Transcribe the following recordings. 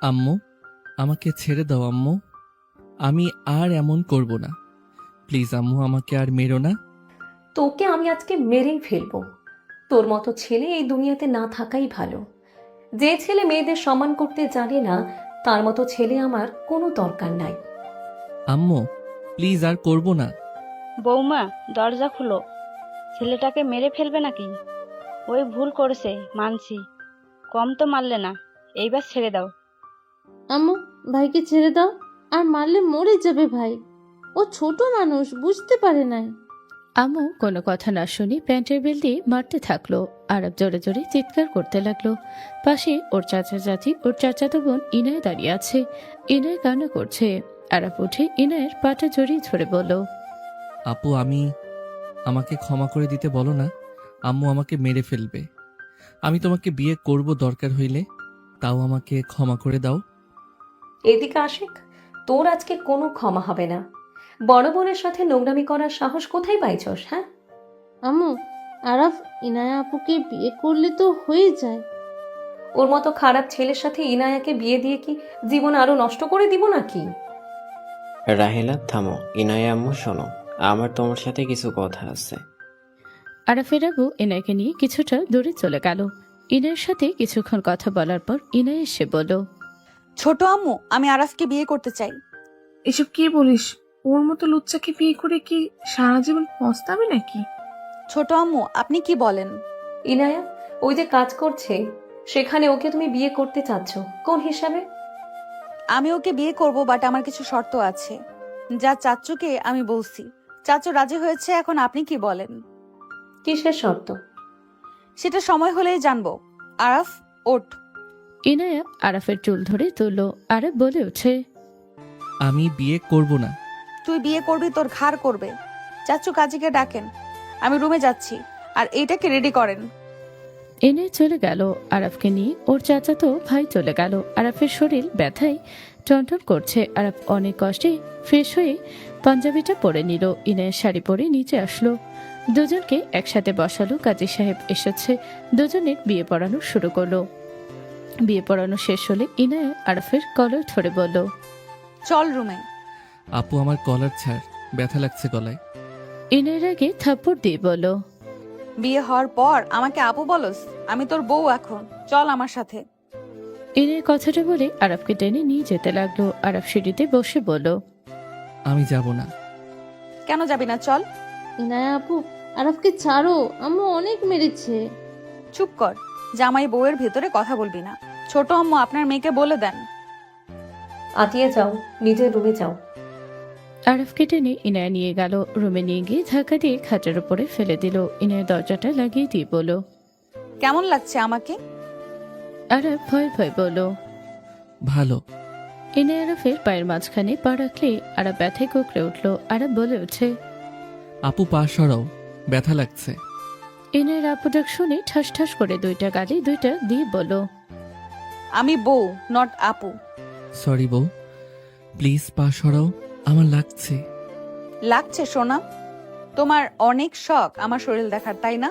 আম্মু, আমাকে ছেড়ে দাও আম্মু। আমি আর এমন করব না। প্লিজ আম্মু, আমাকে আর মেরো না। তোকে আমি আজকে মেরেই ফেলবো। তোর মতো ছেলে এই দুনিয়াতে না থাকাই ভালো। যে ছেলে মেয়েদের সম্মান করতে জানে না, তার মতো ছেলে আমার কোনো দরকার নাই। আম্মু, প্লিজ আর করব না। বৌমা, দরজা খুলো। ছেলেটাকে মেরে ফেলবে নাকি? ওই ভুল করেছে, মানছি। কম তো মারলে না, এইবার ছেড়ে দাও। আম্মু, ভাইকে ছেড়ে দাও। আর মারলে মরে যাবে ভাই। ও ছোট মানুষ, বুঝতে পারে নাই। আম্মু কোনো কথা না শুনে প্যান্টের বেল দিয়ে মারতে থাকলো। আরব জোরে জোরে চিৎকার করতে লাগলো। পাশে ওর চাচা চাচি, ওর চাচাতো বোন ইনায় দাঁড়িয়ে আছে। ইনায় কান্না করছে। আরব উঠে ইনায়ের পাটা জড়িয়ে ধরে বলল, আপু, আমাকে ক্ষমা করে দিতে বলো না। আম্মু আমাকে মেরে ফেলবে। আমি তোমাকে বিয়ে করব দরকার হইলে, তাও আমাকে ক্ষমা করে দাও। এদিকে আশিক, তোর আজকে কোনো ক্ষমা হবে না। বড় বোনের সাথে নোংরামি করার সাহস কোথায় পাইছস? হ্যাঁ, আম্মু, আরাফ ইনায়া আপুকে বিয়ে করলে তো হয়ে যায়। ওর মতো খারাপ ছেলের সাথে ইনায়াকে বিয়ে দিয়ে কি জীবন আরো নষ্ট করে দিব নাকি? রাহেলা, থামো। ইনায়া আম্মু, শোনো, আমার তোমার সাথে কিছু কথা আছে। আরাফের আব্বু ইনায়কে নিয়ে কিছুটা দূরে চলে গেল। ইনায়ের সাথে কিছুক্ষণ কথা বলার পর ইনায় এসে বলল, ছোট আম্মু, আমি আরাফকে বিয়ে করতে চাই। এসব কি বলিস? ওর মতো লুচ্চাকে বিয়ে করে কি সারা জীবন পস্তাবে নাকি? ছোট আম্মু, আপনি কি বলেন? ইনায়া ওই যে কাজ করছে, সেখানে ওকে তুমি বিয়ে করতে চাচ্ছ কোন হিসাবে? আমি ওকে বিয়ে করব, বাট আমার কিছু শর্ত আছে। যা চাচ্চুকে আমি বলছি, চাচু রাজি হয়েছে। এখন আপনি কি বলেন? কিসের শর্ত? সেটা সময় হলেই জানবো। আরাফ, ওঠ। ইনায়া আরাফের চুল ধরে তুলল। আরাফ বলে ওঠে, আমি বিয়ে করব না। তুই বিয়ে করবি, তোর ঘাড় করবে। চাচু কাজীকে ডাকেন, আমি রুমে যাচ্ছি। আর এইটাকে রেডি করেন। এনে চলে গেল। আরাফকে নিয়ে ওর চাচাতো ভাই চলে গেল। আরাফের শরীর ব্যথায় টনটন করছে। আরাফ অনেক কষ্টে ফ্রেশ হয়ে পাঞ্জাবিটা পরে নিল। ইনায়ের শাড়ি পরে নিচে আসলো। দুজনকে একসাথে বসালো। কাজী সাহেব এসেছে। দুজনের বিয়ে পড়ানো শুরু করলো। বিয়ে পড়ানো শেষ হলে ইনায়া আরাফের কলার ধরে বলল, চল রুমে। আপু, আমার কলার ছাড়, ব্যথা লাগছে গলায়। ইনায়ের আগে থাপ্পড় দিয়ে বলল, বিয়ে হওয়ার পর আমাকে আপু বলস? আমি তোর বউ এখন, চল আমার সাথে। ইনের কথাটা বলে আরাফকে টেনে নিয়ে যেতে লাগলো। আরাফ সিঁড়িতে বসে বলল, আমি যাব না। কেন যাবি না? চল। ইনায়া আপু, আরাফকে ছাড়ো। আম্মু অনেক মেরেছে। চুপ কর। জামাই বউয়ের ভেতরে কথা বলবি না। ছোট আম্মু, আপনার মেয়েকে বলে দেন। আতিয়ে যাও, নিজের রুমে যাও। আরাফকে টেনে ইনায়া নিয়ে গেল। রুমে নিয়ে গিয়ে ধাক্কা দিয়ে খাটের উপরে ফেলে দিল। ইনায়া দরজাটা লাগিয়ে দিয়ে বলল, কেমন লাগছে আমাকে? আরাফ ভয় ভয় বলল, ভালো। ইনায়া আরাফের পায়ের মাঝখানে পা রাখলে আরাফ ব্যথায় কুকড়ে উঠল। আরাফ বলে ওঠে, আপু, পা সরাও, ব্যথা লাগছে। ইনায়ের আপু ডাক শুনে ঠাস ঠাস করে দুইটা গালি দুইটা দিয়ে বলল, আমি বউ, নট আপু। সরি বউ, প্লিজ পা সরাও, আমার লাগছে। লাগছে সোনা? তোমার অনেক শখ আমার শরীর দেখার, তাই না?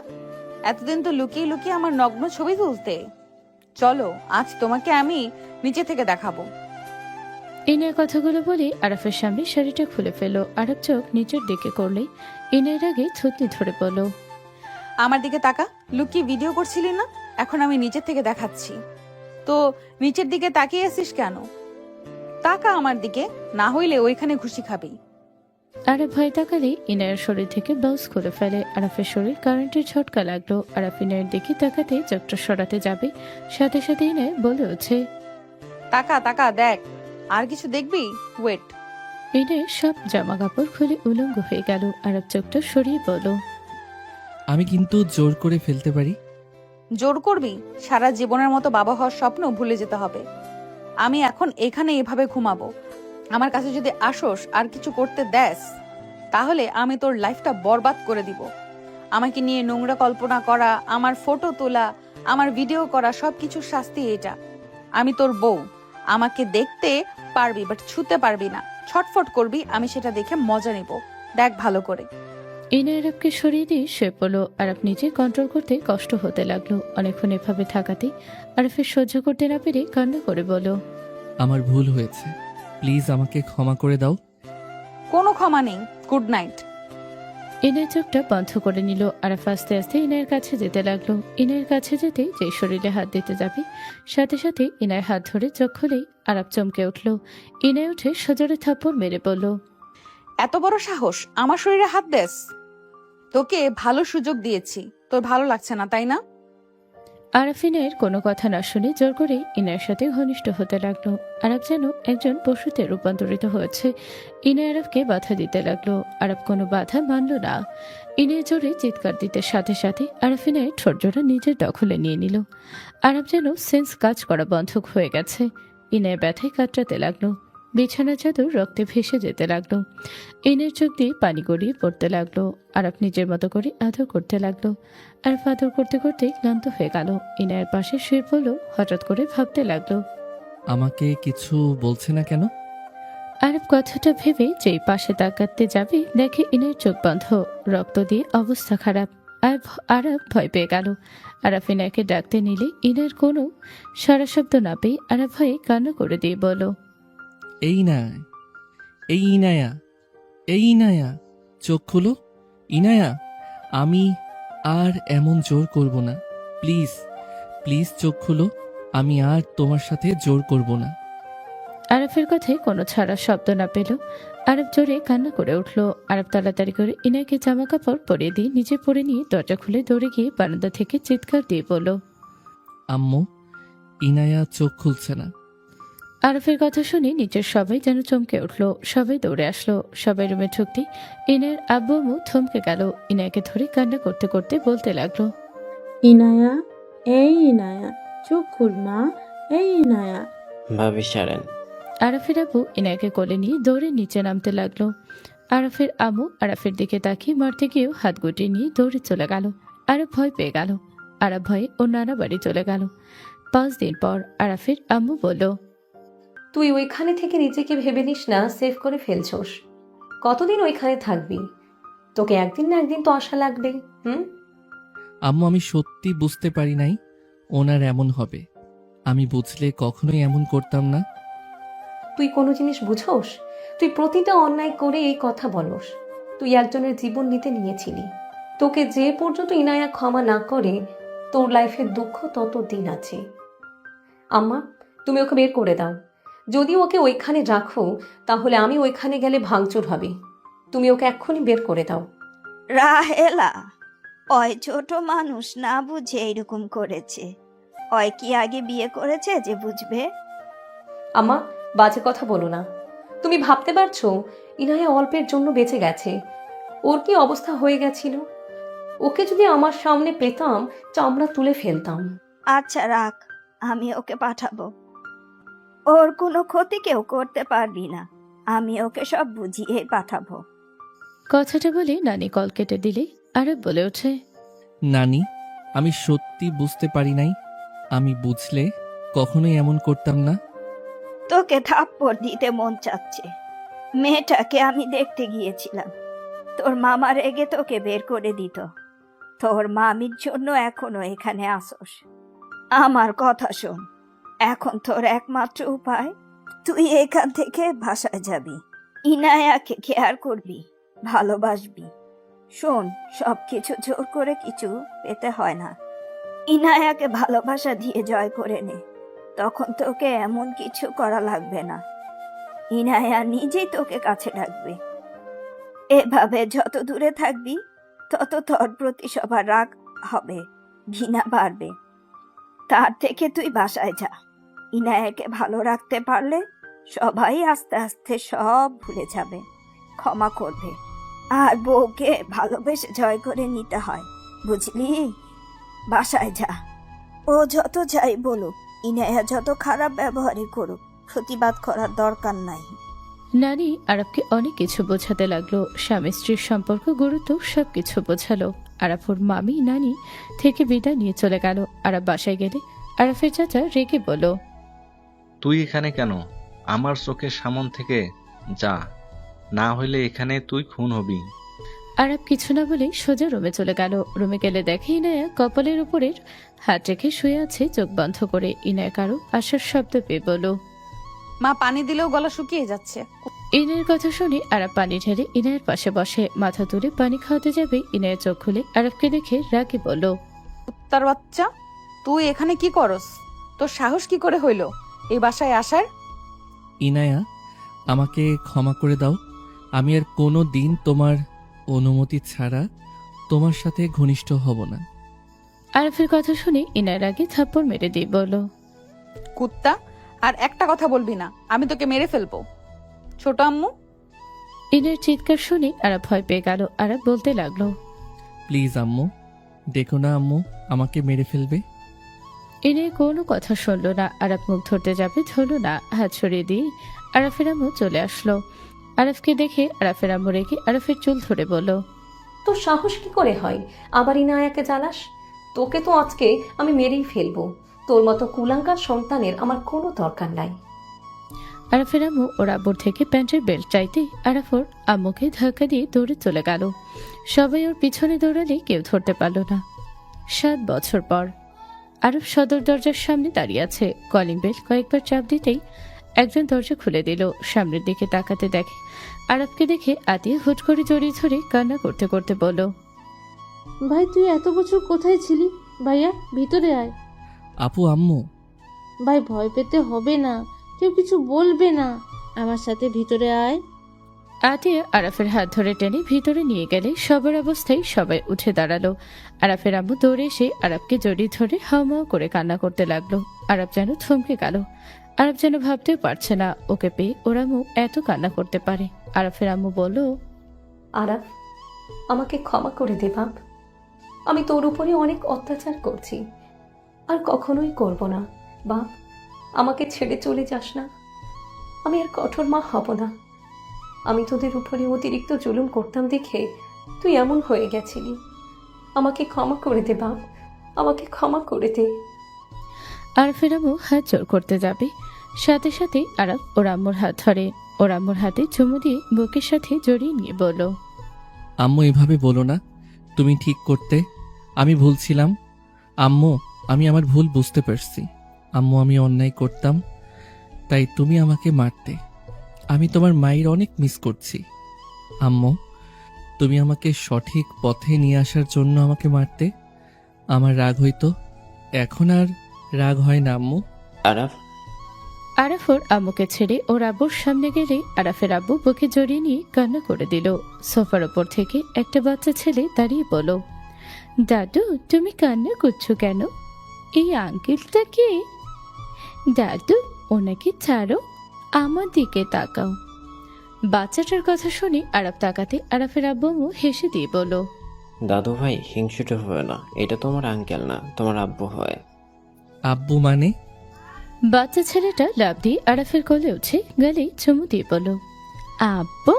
এতদিন তো লুকিয়ে লুকিয়ে আমার নগ্ন ছবি তুলতে। চলো, আজ তোমাকে আমি নিচে থেকে দেখাবো। ইনায়ের কথাগুলো বলে আরাফের সামনে শাড়িটা খুলে ফেল। আরাফ চোখ নিচের দিকে করলে ইনায়ের আগে থুতনি ধরে বলল, আমার দিকে তাকা। লুকিয়ে ভিডিও করছিলি না? এখন আমি নিচের থেকে দেখাচ্ছি। তো নিচের দিকে তাকিয়ে আছিস কেন? তাকা আমার দিকে, না হইলে ওইখানে ঘুষি খাবি। আরাফ ভয় তাকালে ইনায়ের শরীর থেকে ব্লাউজ খুলে ফেলে। আরাফের শরীর কারেন্টের ঝটকা লাগলো। আরাফ ইনায়ের দিকে তাকাতে চোখটা সরাতে যাবে, সাথে সাথে ইনায় বলে ওঠে, তাকা তাকা, দেখ। আর কিছু দেখবি? ওয়েট। ইনায়ের সব জামা কাপড় খুলে উলঙ্গ হয়ে গেল। আরাফ চোখটা সরিয়ে বলল, আমি কিন্তু জোর করে ফেলতে পারি। জোর করবি? সারা জীবনের মতো বাবা হওয়ার স্বপ্ন ভুলে যেতে হবে। আমি এখন এখানে এভাবে ঘুমাবো। আমার কাছে যদি আসোস আর কিছু করতে দেস, তাহলে আমি তোর লাইফটা বরবাদ করে দিব। আমাকে নিয়ে নোংরা কল্পনা করা, আমার ফটো তোলা, আমার ভিডিও করা, সবকিছুর শাস্তি এটা। আমি তোর বউ। আমাকে দেখতে পারবি, বাট ছুতে পারবি না। ছটফট করবি, আমি সেটা দেখে মজা নিব। দেখ ভালো করে। ইনায়া আরবকে সরিয়ে দিয়ে শুয়ে পড়লো। আরব নিজে কন্ট্রোল করতে কষ্ট হতে লাগলো। অনেকক্ষণ এভাবে থাকাতে আরফের সহ্য করতে না পেরে কান্না করে বলল, আমার ভুল হয়েছে, প্লিজ আমাকে ক্ষমা করে দাও। কোনো ক্ষমা নেই। Good night. ইনায়ের চোখটা বন্ধ করে নিল। আরফ আস্তে আস্তে ইনায়ের কাছে যেতে লাগলো। ইনায়ের কাছে যেতে যে শরীরে হাত দিতে যাবে, সাথে সাথে ইনায়ের হাত ধরে চোখ খুলেই আরব চমকে উঠল। ইনায় উঠে সজোরে থাপ্পড় মেরে বলল, এত বড় সাহস আমার শরীরে হাত দেস? তোকে ভালো সুযোগ দিয়েছি, তোর ভালো লাগছে না তাই না? আরফ ইনায়ের কোনো কথা না শুনে জোর করে ইনায়ের সাথে ঘনিষ্ঠ হতে লাগলো। আরব যেন একজন পশুতে রূপান্তরিত হয়েছে। ইনায় আরবকে বাধা দিতে লাগলো। আরব কোনো বাধা মানল না। ইনায় জোরে চিৎকার দিতে সাথে সাথে আরফ ইনায়ের ঠোঁটজোড়া নিজের দখলে নিয়ে নিল। আরব যেন সেন্স কাজ করা বন্ধ হয়ে গেছে। ইনায় ব্যথায় কাতরাতে লাগলো। বিছানার চাদর রক্তে ভেসে যেতে লাগলো। ইনের চোখ দিয়ে পানি গড়িয়ে পড়তে লাগলো। আরব নিজের মতো করে আদর করতে লাগলো। আরব আদর করতে করতে ক্লান্ত হয়ে গেল। ইনায়ের পাশে শুয়ে পড়লো। হঠাৎ করে ভাবতে লাগলো, আমাকে কিছু বলছে না কেন? আরব কথাটা ভেবে যেই পাশে তাকাতে যাবে দেখে ইনায়ের চোখ বন্ধ, রক্ত দিয়ে অবস্থা খারাপ। আরব ভয় পেয়ে গেল। আরব ইনায়কে ডাকতে নিলে ইনায়ের কোনো সারা শব্দ না পেয়ে আরব ভয়ে কান্না করে দিয়ে বলল, এই না, এই ইনায়া, এই ইনায়া, চোখ খুলো। ইনায়া, আমি আর এমন জোর করব না, প্লিজ প্লিজ চোখ খুলো, আমি আর তোমার সাথে জোর করব না। আরফের কথায় কোনো ছাড়া শব্দ না পেল। আরব জোরে কান্না করে উঠল। আরব তাড়াতাড়ি করে ইনায়কে জামা কাপড় পরিয়ে দিয়ে নিজে পরে নিয়ে দরজা খুলে দৌড়ে গিয়ে বারান্দা থেকে চিৎকার দিয়ে বলল, আম্মু, ইনায়া চোখ খুলছে না। আরফের কথা শুনে নিচের সবাই যেন চমকে উঠল। সবাই দৌড়ে আসলো। সবাই রুমে ঢুকতে ইনায়ের আব্বু আম্মু থমকে গেল। ইনায়কে ধরে কান্না করতে করতে বলতে লাগলো, ইনায়া, এই ইনায়া, চোখ খুল মা, এই ইনায়া। ভাবি সারেন। আরফের আব্বু ইনায়কে কোলে নিয়ে দৌড়ে নিচে নামতে লাগলো। আরফের আম্মু আরফের দিকে তাকিয়ে মারতে গিয়েও হাত গুটিয়ে নিয়ে দৌড়ে চলে গেল। আরব ভয় পেয়ে গেল। আরব ভয়ে ও নানা বাড়ি চলে গেল। 5 দিন পর আরফের আম্মু বলল, তুই ওইখানে থেকে নিজেকে ভেবে নিস না সেভ করে ফেলছোস। কতদিন ওইখানে থাকবি? তোকে একদিন না একদিন তো আশা লাগবে। আম্মু, আমি সত্যি বুঝতে পারি নাই ওনার এমন হবে। আমি বুঝলে কখনোই এমন করতাম না। তুই কোনো জিনিস বুঝোস? তুই প্রতিটা অন্যায় করে এই কথা বলস। তুই একজনের জীবন নিতে নিয়েছিলি। তোকে যে পর্যন্ত ইনায়া ক্ষমা না করে তোর লাইফে দুঃখ তত দিন আছে। আম্মা, তুমি ওকে বের করে দাও। যদি ওকে ওইখানে রাখো তাহলে আমি ওইখানে গেলে ভাঙচুর হবে। তুমি ওকে এক্ষুনি বের করে দাও। রাহেলা, ওই ছোট মানুষ না বুঝে এরকম করেছে। ওই কি আগে বিয়ে করেছে যে বুঝবে? আম্মা, বাজে কথা বলো না। তুমি ভাবতে পারছো ইনায়া অল্পের জন্য বেঁচে গেছে? ওর কি অবস্থা হয়ে গেছিল? ওকে যদি আমার সামনে পেতাম চামড়া তুলে ফেলতাম। আচ্ছা রাখ, আমি ওকে পাঠাবো। ওর কোনো ক্ষতি কেউ করতে পারবি না। আমি ওকে সব বুঝিয়ে পাঠাবো। কথাটা বলে নানি কল কেটে দিলে আরব বলে ওঠে, নানি, আমি সত্যি বুঝতে পারি নাই। আমি বুঝলে কখনোই এমন করতাম না। তোকে থাপ্পড় দিতে মন চাচ্ছে। মেয়েটাকে আমি দেখতে গিয়েছিলাম। তোর মামা রেগে তোকে বের করে দিত। তোর মামির জন্য এখনো এখানে আসোস। আমার কথা শোন, এখন তোর একমাত্র উপায় তুই এখান থেকে বাসায় যাবি। ইনায়াকে কেয়ার করবি, ভালোবাসবি। শোন, সবকিছু জোর করে কিছু পেতে হয় না। ইনায়াকে ভালোবাসা দিয়ে জয় করে নে, তখন তোকে এমন কিছু করা লাগবে না। ইনায়া নিজেই তোকে কাছে ডাকবে। এভাবে যত দূরে থাকবি তত তোর প্রতি সবার রাগ হবে, ঘৃণা বাড়বে। তার থেকে তুই বাসায় যা। ইনায়াকে ভালো রাখতে পারলে সবাই আস্তে আস্তে সব ভুলে যাবে, ক্ষমা করবে। আর বউকে ভালোবেসে জয় করে নিতে হয়, বুঝলি? বাসায় যা। ও যত যাই বলুক, ইনায়া যত খারাপ ব্যবহারই করুক, প্রতিবাদ করার দরকার নাই। নানি আরবকে অনেক কিছু বোঝাতে লাগলো। স্বামী স্ত্রীর সম্পর্ক গুরুত্ব সবকিছু বোঝালো। আরফুর মামি নানি থেকে বিদায় নিয়ে চলে গেল। আরব বাসায় গেলে আরফের চাচা রেগে বলল, তুই এখানে কেন? আমার চোখের সামন থেকে যা, না হইলে এখানে তুই খুন হবি। আরব কিছু না বলেই সোজা রুমে চলে গেল। রুমে গেলে দেখে ইনায়া কপালের উপরের হাত রেখে শুয়ে আছে চোখ বন্ধ করে। ইনায়া কারো আসার শব্দ পেয়ে বলল, মা পানি দিলেও গলা শুকিয়ে যাচ্ছে। ইনায়ের কথা শুনে আরব পানি ঢেলে ইনায়ের পাশে বসে। মাথা তুলে পানি খাওয়াতে যাবে ইনায়ের চোখ খুলে আরবকে দেখে রাগে বলল, কুত্তার বাচ্চা, তুই এখানে কি করস? তোর সাহস কি করে হইল এই বাসায় আসার? ইনায়া, আমাকে ক্ষমা করে দাও। আমি আর কোনো দিন তোমার অনুমতি ছাড়া তোমার সাথে ঘনিষ্ঠ হব না। আরফের কথা শুনে ইনায়ের আগে থাপ্পড় মেরে দিয়ে বলল, কুত্তা, আর একটা কথা বলবি না, আমি তোকে মেরে ফেলবো। ছোট আম্মু। ইনায়ের চিৎকার শুনে আরব ভয় পেয়ে গেল। আরব বলতে লাগলো, প্লিজ আম্মু, দেখো না আম্মু আমাকে মেরে ফেলবে। ইনায় কোনো কথা শুনলো না। আরব মুখ ধরতে যাবে, ধরল না। হাত সরিয়ে দিয়ে আরফের আম্মু চলে আসলো। আরফকে দেখে আরফের আম্মু রেখে আরফের চুল ধরে বলল, তোর সাহস কি করে হয় আবার ইনায়াকে জ্বালাস? তোকে তো আজকে আমি মেরেই ফেলবো। তোর মতো কুলাঙ্গার সন্তানের আমার কোনো দরকার নাই। আরফের আম্মু ওর আব্বুর থেকে প্যান্টের বেল্ট চাইতে আরফ ওর আম্মুকে ধাক্কা দিয়ে দৌড়ে চলে গেল। সবাই ওর পিছনে দৌড়ালে কেউ ধরতে পারল না। 7 বছর পর আরব সদর দরজার সামনে দাঁড়িয়ে আছে। কলিং বেল কয়েকবার চাপ দিতেই একজন দরজা খুলে দিল। সামনের দিকে তাকাতে দেখে আরবকে দেখে আতিয়া হুট করে জড়িয়ে ধরে কান্না করতে করতে বলল, ভাই তুই এত বছর কোথায় ছিলি? ভাইয়া ভিতরে আয়। আপু, আম্মু। ভাই ভয় পেতে হবে না, কেউ কিছু বলবে না, আমার সাথে ভিতরে আয়। আতিয়া আরাফের হাত ধরে টেনে ভিতরে নিয়ে গেলে সবার অবস্থায় সবাই উঠে দাঁড়ালো। আরাফের আম্মু দৌড়ে এসে আরবকে জড়িয়ে ধরে হাওমাও করে কান্না করতে লাগলো। আরব যেন থমকে গেল। আরব যেন ভাবতেও পারছে না ওকে পেয়ে ওর আম্মু এত কান্না করতে পারে। আরাফের আম্মু বলল, আরাফ, আমাকে ক্ষমা করে দে বাপ। আমি তোর উপরে অনেক অত্যাচার করছি, আর কখনোই করব না। বাপ, আমাকে ছেড়ে চলে যাস না। আমি আর কঠোর মা হব না। আমি তোদের উপরে অতিরিক্ত জুলুম করতাম দেখে তুই এমন হয়ে গেছিলি। আমাকে ক্ষমা করে দে বাপ, আমাকে ক্ষমা করে দে। আরফের আম্মু হাত জোর করতে যাবে, সাথে সাথে আরব ওর আম্মুর হাত ধরে ওর আম্মুর হাতে চুমু দিয়ে বুকের সাথে জড়িয়ে নিয়ে বলল, আম্মু এভাবে বলো না, তুমি ঠিক করতে। আমি ভুল ছিলাম আম্মু, আমি আমার ভুল বুঝতে পারছি। আম্মু, আমি অন্যায় করতাম, তাই তুমি আমাকে মারতে। আমি তোমার মায়ের অনেক মিস করছি। আম্মু, তুমি আমাকে সঠিক পথে নিয়ে আসার জন্য আমাকে মারতে। আমার রাগ হইতো, এখন আর রাগ হয় না আম্মু। আরাফ, আরাফ ওর আম্মুকে ছেড়ে ওর আব্বুর সামনে গেলে আরাফের আব্বু বুকে জড়িয়ে নিয়ে কান্না করে দিল। সোফার ওপর থেকে একটা বাচ্চা ছেলে দাঁড়িয়ে বলল, দাদু তুমি কান্না করছো কেন? এই আঙ্কেলটা কে? দাদু ওনাকে ছাড়ো, আমার দিকে তাকাও। বাচ্চাটার কথা শুনে আরব তাকাতে আরাফের আব্বু হেসে দিয়ে বলল, দাদু ভাই হিংসুটে হয় না, এটা তোমার আঙ্কেল না, তোমার আব্বু হয়। আব্বু মানে? বাচ্চা ছেলেটা লাফ দিয়ে আরাফের কোলে উঠে গালে চুমু দিয়ে বলল, আব্বু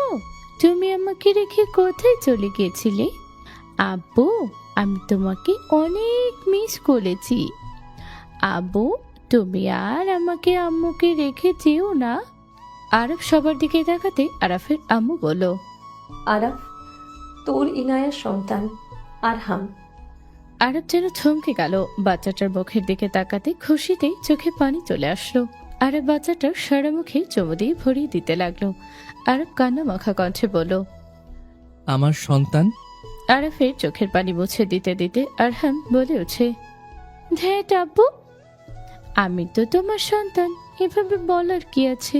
তুমি আমাকে রেখে কোথায় চলে গিয়েছিলে? আব্বু আমি তোমাকে অনেক মিস করেছি। আব্বু তুমি আর আমাকে আম্মুকে রেখে যেও না। আরব সবার দিকে তাকাতে আরাফের আম্মু বলল, আরাফ, তোর ইনায়ার সন্তান আরহাম। আরব যেন থমকে গেল। বাচ্চাটার মুখের দিকে তাকাতে খুশিতেই চোখে পানি চলে আসলো। আরব বাচ্চাটার সারা মুখে চুমু দিয়ে ভরিয়ে দিতে লাগলো। আরব কান্না মাখা কণ্ঠে বলল, আমার সন্তান? আরফের চোখের পানি মুছে দিতে দিতে আরহাম বলে ওঠে, ধ্যাট আব্বু, আমি তো তোমার সন্তান, এভাবে বলার কি আছে?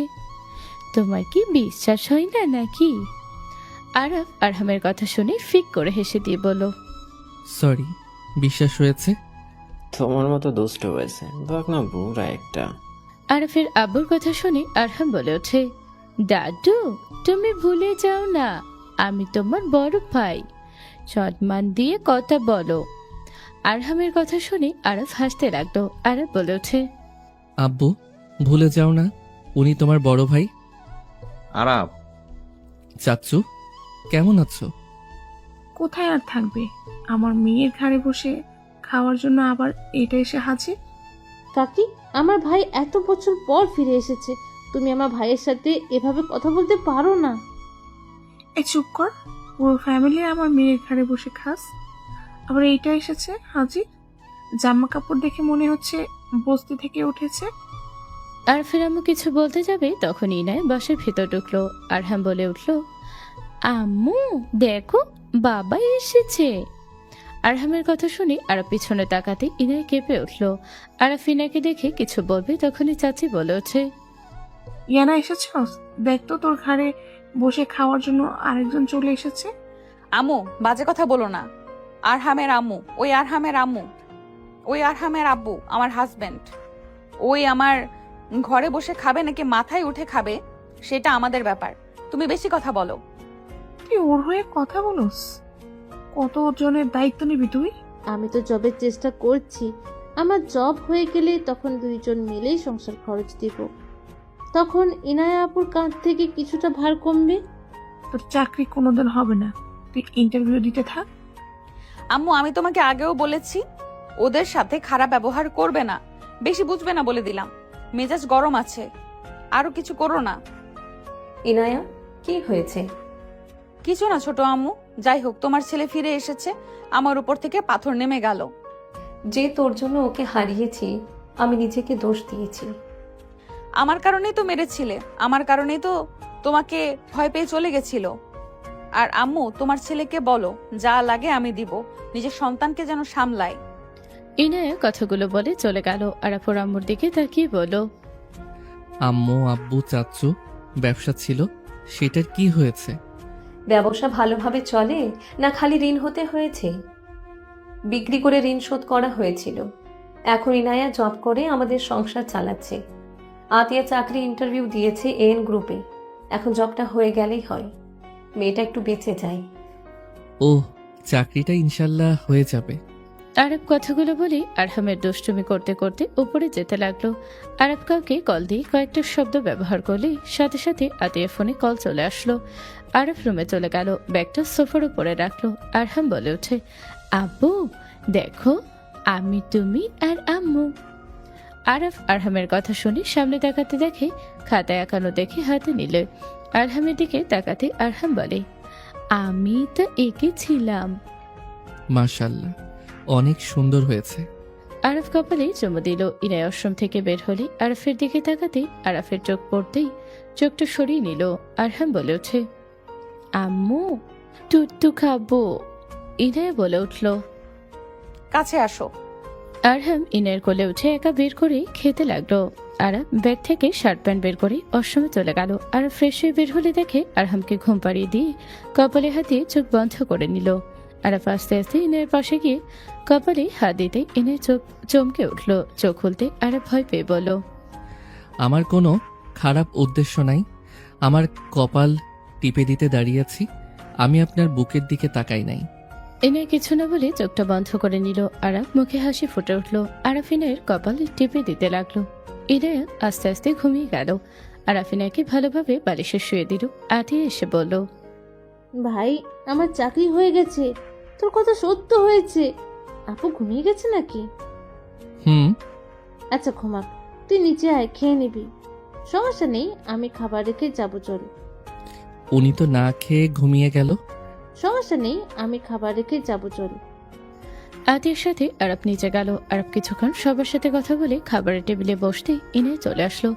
তোমার কি বিশ্বাস হয় না নাকি? আরব আরহামের কথা শুনে ফিক করে হেসে দিয়ে বলল, সরি, বিশ্বাস হয়েছে। তোমার মতো দুষ্ট হয়েছে, দেখ না বুড়া একটা। আরফের আব্বুর কথা শুনে আরহাম বলে ওঠে, দাদু তুমি ভুলে যাও না, আমি তোমার বড় ভাই, সম্মান দিয়ে কথা বলো। আরহামের কথা শুনে আরফ হাসতে লাগলো। আরব বলে ওঠে, আব্বু ভুলে যাও না, উনি তোমার বড় ভাই। আরাফ, চাচ্চু কেমন আছো? কোথায় আর থাকবে, আমার মেয়ের ঘাড়ে বসে খাওয়ার জন্য আবার এটা এসে হাজির। কাকি, আমার ভাই এত বছর পর ফিরে এসেছে, তুমি আমার ভাইয়ের সাথে এভাবে কথা বলতে পারো না। এই চুপ কর, পুরো ফ্যামিলি আমার মেয়ের ঘাড়ে বসে খাস, আবার এইটা এসেছে হাজির। জামা কাপড় দেখে মনে হচ্ছে বস্তি থেকে উঠেছে। আরফের আম্মু কিছু বলতে যাবে তখন ইনায় বাসার ভেতর ঢুকলো। আরহাম বলে উঠল, আম্মু দেখো বাবা এসেছে। আরহামের কথা শুনে আরব পিছনে তাকাতে ইনায় কেঁপে উঠল। আরফ ইনাকে দেখে কিছু বলবে তখনই চাচি বলে ওঠে, ইয়ানা এসেছস, দেখ তো তোর ঘাড়ে বসে খাওয়ার জন্য আরেকজন চলে এসেছে। আম্মু বাজে কথা বলো না। আরহামের আম্মু, ওই আরহামের আম্মু, ওই আরহামের আব্বু আমার হাজবেন্ড। ওই আমার ঘরে বসে খাবে নাকি মাথায় উঠে খাবে সেটা আমাদের ব্যাপার, তুমি বেশি কথা বলো। তুই ওর হয়ে কথা বলস? কত জনের দায়িত্ব নিবি তুই? আমি তো জবের চেষ্টা করছি। আমার জব হয়ে গেলে তখন দুইজন মিলেই সংসার খরচ দিব। তখন ইনায়া আপুর কাঁধ থেকে কিছুটা ভার কমবে। তোর চাকরি কোনোদিন হবে না, তুই ইন্টারভিউ দিতে থাক। আম্মু আমি তোমাকে আগেও বলেছি ওদের সাথে খারাপ ব্যবহার করবে না, বেশি বুঝবে না বলে দিলাম। মেজাজ গরম আছে, আরো কিছু করো না। ইনায়া, কি হয়েছে? কিছু না ছোট আম্মু, যাই হোক তোমার ছেলে ফিরে এসেছে, আমার উপর থেকে পাথর নেমে গেল। যে তোর জন্য ওকে হারিয়েছি, আমি নিজেকে দোষ দিয়েছি। আমার কারণেই তো মেরেছিলে, আমার কারণেই তো তোমাকে ভয় পেয়ে চলে গেছিল। আর আম্মু তোমার ছেলেকে বলো যা লাগে আমি দিব, নিজের সন্তানকে যেন সামলায়। ইনায়া কথাগুলো বলে চলে গেল। আরফ ওর আম্মুর দিকে তাকিয়ে বলল, আম্মু আব্বু চাচ্চু ব্যবসা ছিল, সেটার কি হয়েছে? ব্যবসা ভালোভাবে চলে না খালি ঋণ হতে হয়েছে? বিক্রি করে ঋণ শোধ করা হয়েছিল। এখন ইনায়া জব করে আমাদের সংসার চালাচ্ছে। আতিয়া চাকরি ইন্টারভিউ দিয়েছে এন গ্রুপে, এখন জবটা হয়ে গেলেই হয়। মেয়েটা একটু বেঁচে যায়। ও, চাকরিটা ইনশাল্লাহ হয়ে যাবে। আরব কথাগুলো বলে আরহামের দুষ্টুমি করতে করতে উপরে যেতে লাগলো। আরব কাউকে কল দিয়ে কয়েকটা শব্দ ব্যবহার করলে সাথে সাথে আতিয়া ফোনে কল চলে আসলো। আরব রুমে চলে গেল, ব্যাগটা সোফার উপরে রাখলো। আরহাম বলে ওঠে, আব্বু দেখো আমি, তুমি আর আম্মু। আরফ আরহামের কথা শুনে সামনে তাকাতে দেখে খাতায় আঁকানো দেখে হাতে নিল। আরহামের দিকে তাকাতে আরহাম বলে, আমি তো এঁকেছিলাম। মাশাল্লাহ, অনেক সুন্দর হয়েছে। আরফ কপালে চুমু দিল। ইনায় আশ্রম থেকে বের হলে আরফের দিকে তাকাতে আরফের চোখ পড়তেই চোখটা সরিয়ে নিল। আরহাম বলে ওঠে, আম্মু টুট্টু খাবো। ইনায় বলে উঠল, কাছে আসো। আরহাম ইনায়ের কোলে উঠে একা বের করে খেতে লাগলো। আরব ব্যাগ থেকে শার্ট প্যান্ট বের করে অশ্রমে চলে গেল। আর ফ্রেশ হয়ে বের হলে দেখে আরহামকে ঘুম পাড়িয়ে দিয়ে কপালে হাত দিয়ে চোখ বন্ধ করে নিল। আরব আস্তে আস্তে ইনায়ের পাশে গিয়ে কপালে হাত দিতে ইনায়ের চোখ চমকে উঠল। চোখ খুলতে আরব ভয় পেয়ে বলল, আমার কোনো খারাপ উদ্দেশ্য নাই, আমার কপাল টিপে দিতে দাঁড়িয়ে আছি, আমি আপনার বুকের দিকে তাকাই নাই। ইনায় কিছু না বলে চোখটা বন্ধ করে নিল। আরব মুখে হাসি ফুটে উঠল। আরব ইনায়ের কপাল টিপে দিতে লাগলো। ইনায়া আস্তে আস্তে ঘুমিয়ে গেল। আরব ইনায়কে ভালোভাবে বালিশে শুয়ে দিল। আতিয়া এসে বলল, ভাই আমার চাকরি হয়ে গেছে, তোর কথা সত্য হয়েছে। আপু ঘুমিয়ে গেছে নাকি? হুম। আচ্ছা ঘুমাক, তুই নিচে আয়, খেয়ে নিবি। সমস্যা নেই, আমি খাবার রেখে যাবো, চল। উনি তো না খেয়ে ঘুমিয়ে গেল। সমস্যা নেই, আমি খাবার রেখে যাবো, চল। আতিয়ার সাথে আরব নিচে গেল। আরব কিছুক্ষণ সবার সাথে কথা বলে খাবারের টেবিলে বসতে ইনায় চলে আসলো।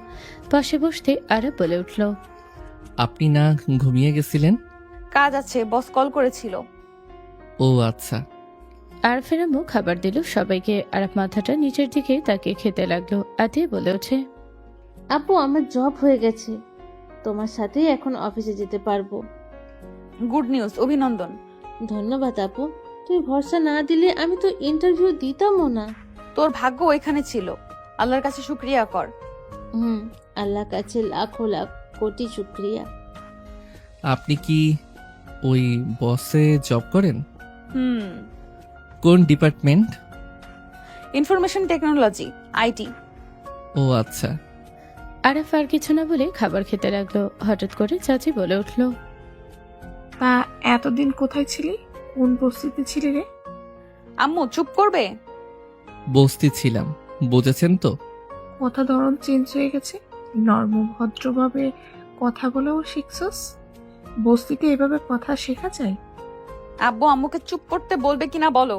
পাশে বসতে আরব বলে উঠল, আপনি না ঘুমিয়ে গেছিলেন? কাজ আছে, বস কল করেছিল। ও আচ্ছা। আরফের আম্মু খাবার দিল সবাইকে। আরব মাথাটা নিচের দিকে তাকিয়ে খেতে লাগলো। আতিয়া বলে ওঠে, আপু আমার জব হয়ে গেছে, তোমার সাথেই এখন অফিসে যেতে পারবো। গুড নিউজ, অভিনন্দন। ধন্যবাদ আপু, তুই ভরসা না দিলে আমি তো ইন্টারভিউ দিতামও না। তোর ভাগ্য ওইখানে ছিল, আল্লাহর কাছে শুক্রিয়া কর। আল্লাহ কাছে লাখো লাখ কোটি শুক্রিয়া। আপনি কি ওই বসে জব করেন? হুম, কোন ডিপার্টমেন্ট? Information technology, IT. ও আচ্ছা। আরফ আর কিছু না বলে খাবার খেতে লাগলো। হঠাৎ করে চাচি বলে উঠল, তা এতদিন কোথায় ছিলি, কোন পরিস্থিতি ছিলি রে? আম্মু চুপ করবে? বসতি ছিলাম, বুঝেছেন তো? কথা ধরন চেঞ্জ হয়ে গেছে, নর্ম ভদ্রভাবে কথা বলেও শিখছস? বস্তিতে এভাবে কথা শেখা যায়? আব্বু আম্মুকে চুপ করতে বলবে কিনা বলো।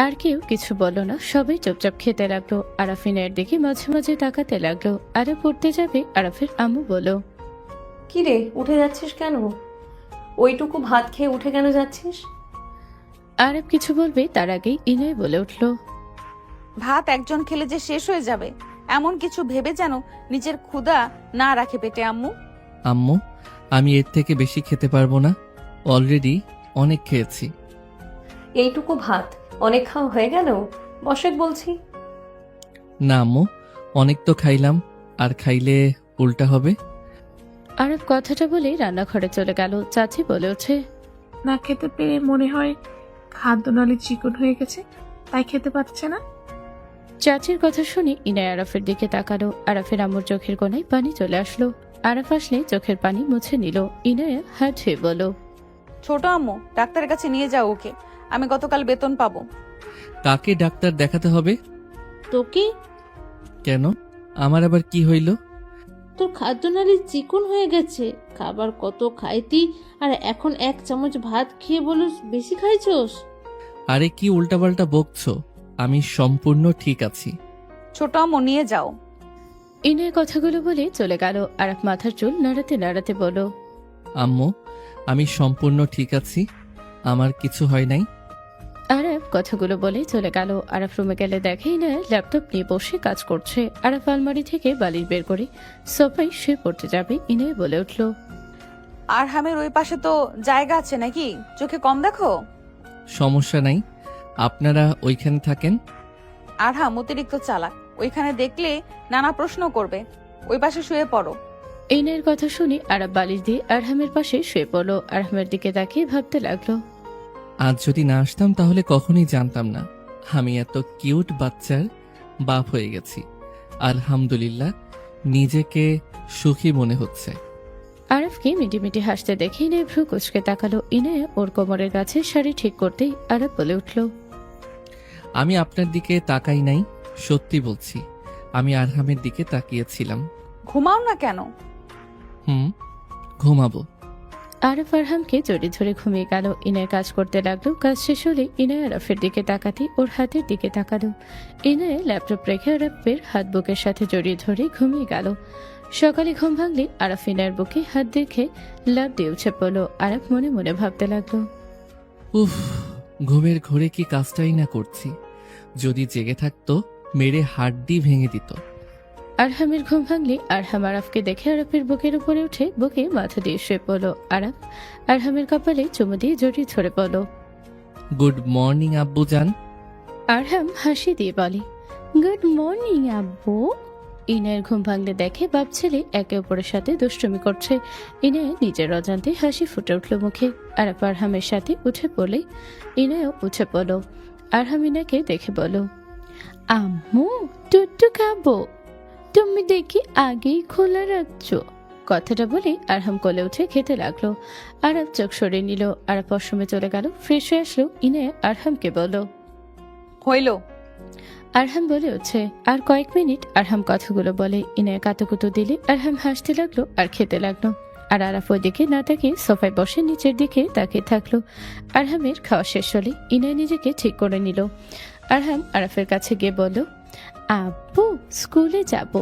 আর কেউ কিছু বলল না, সবাই চুপচাপ খেতে লাগলো। আরাফ ইনায়ের দিকে মাঝে মাঝে তাকাতে লাগলো। আরাফ পড়তে যাবে, আরাফের আম্মু বলল, কি রে, উঠে যাচ্ছিস কেন? ওইটুকু ভাত খেয়ে উঠে কেন যাচ্ছিস? আরাফ কিছু বলবে তার আগেই ইনায় বলে উঠল, ভাত একজন খেলে যে শেষ হয়ে যাবে এমন কিছু ভেবে যেন নিজের ক্ষুধা না রাখে পেটে আম্মু। আম্মু, আমি এর থেকে বেশি খেতে পারবো না, অলরেডি অনেক খেয়েছি। এইটুকু ভাত অনেক খাওয়া হয়ে গেল, বসেক বলছি। না আম্মু, অনেক তো খাইলাম, আর খাইলে উল্টা হবে। আরাফ কথাটা বলে রান্নাঘরে চলে গেল। চাচি বলে ওঠে, না খেতে পেরে মনে হয় খাদ্যনালী চিকন হয়ে গেছে, তাই খেতে পারছে না। চাচির কথা শুনে ইনায় আরাফের দিকে তাকালো। আরাফের আম্মুর চোখের কোণায় পানি চলে আসলো। আরাফ আসলে চোখের পানি মুছে নিল। ইনায়া হাত ধুয়ে বলল, ছোট আম্মু, ডাক্তারের কাছে নিয়ে যাও ওকে, আমি গতকাল বেতন পাবো। কাকে ডাক্তার দেখাতে হবে? তোকে? কেন, আমার আবার কি হইল? তোর খাদ্যনালী চিকন হয়ে গেছে। খাবার কত খাইতি, আর এখন 1 চামচ ভাত খেয়ে বলস বেশি খাইছস। আরে কি উল্টাপাল্টা বকছো? আমি সম্পূর্ণ ঠিক আছি। ছোট আম্মু নিয়ে যাও। ইনায় কথাগুলো বলে চলে গেল। আরাফ মাথার চুল নাড়াতে নাড়াতে বলল, আম্মু, আমি সম্পূর্ণ ঠিক আছি, আমার কিছু হয় নাই। আরাফ কথাগুলো বলে চলে গেল। আরাফ রুমে গেলে দেখে ইনায়া ল্যাপটপ নিয়ে বসে কাজ করছে। আরাফ আলমারি থেকে বালিশ বের করে সোফায় শুয়ে পড়তে যাবে, ইনায় বলে উঠল, আর হামের ওই পাশে তো জায়গা আছে নাকি, চোখে কম দেখো। সমস্যা নাই, আপনারা ওইখানে থাকেন। আরহাম অতিরিক্ত চালাক, ওইখানে দেখলে নানা প্রশ্ন করবে, ওই পাশে শুয়ে পড়ো। ইনায়ের কথা শুনে আরাফ বালিশ দিয়ে আরহামের পাশে শুয়ে পড়ল। আরহামের দিকে তাকিয়ে ভাবতে লাগলো, আজ যদি না আসতাম তাহলে কখনোই জানতাম না আমি এত কিউট বাচ্চার বাপ হয়ে গেছি। আলহামদুলিল্লাহ, নিজেকে সুখী মনে হচ্ছে। আরাফকে মিটিমিটি হাসতে দেখে ইনায় ভ্রু কুচকে তাকালো। ইনায়া ওর কোমরের কাছে শাড়ি ঠিক করতেই আরাফ বলে উঠল, আমি আপনার দিকে তাকাই নাই, সত্যি বলছি, আমি আরহামের দিকে তাকিয়েছিলাম। ঘুমাও না কেন? ঘুমাবো। আরাফ আরহামকে জড়িয়ে ধরে ঘুমিয়ে গেল। ইনায় কাজ করতে লাগলো। কাজ শেষ হলে ইনায় আরাফের দিকে তাকাতে ওর হাতের দিকে তাকালো। ইনায় ল্যাপটপ রেখে আরাফের হাত বুকের সাথে জড়িয়ে ধরে ঘুমিয়ে গেল। সকালে ঘুম ভাঙলে আরাফ ইনায়ের বুকে হাত দেখে লাফ দিয়ে উঠে পড়ল। আরাফ মনে মনে ভাবতে লাগলো, উফ, ঘুমের ঘোরে কি কাজটাই না করছি, যদি জেগে থাকতো মেরে হাড্ডি ভেঙে দিত। আরহামের ঘুম ভাঙলে আরহাম আরাফকে দেখে আরাফের বুকের উপরে উঠে বুকে মাথা দিয়ে শুয়ে পড়ল। আরাফ আরহামের কপালে চুমু দিয়ে জড়িয়ে ধরে পড়ল। গুড মর্নিং আব্বু জান। আরহাম হাসি দিয়ে বলে, গুড মর্নিং আব্বু। ইনায়ের ঘুম ভাঙলে দেখে বাপ ছেলে একে অপরের সাথে দুষ্টুমি করছে। ইনায় নিজের অজান্তে হাসি ফুটে উঠল মুখে। আরাফ আরহামের সাথে উঠে পড়লে ইনায়ও উঠে পড়ল। আরহাম ইনাকে দেখে বলো, আম্মু টুট্টু খাবো, তুমি দেখি আগেই খোলা রাখছো। কথাটা বলে আরহাম কোলে উঠে খেতে লাগলো। আরাফ চোখ সরিয়ে নিল। আরাফ অসমে চলে গেল, ফ্রেশ হয়ে আসলো। ইনায় আরহামকে বলো, হইল। আরহাম বলে উঠছে। আর কয়েক মিনিট আরহাম কথাগুলো বলে। ইনায় কাতুকুতু দিলে আরহাম হাসতে লাগলো আর খেতে লাগলো। আর আরাফ ওই দিকে না তাকিয়ে সোফায় বসে নিচের দিকে তাকিয়ে থাকলো। আরহামের খাওয়া শেষ হলে ইনায় নিজেকে ঠিক করে নিল। আরহাম আরাফের কাছে গিয়ে বলল, আব্বু স্কুলে যাব,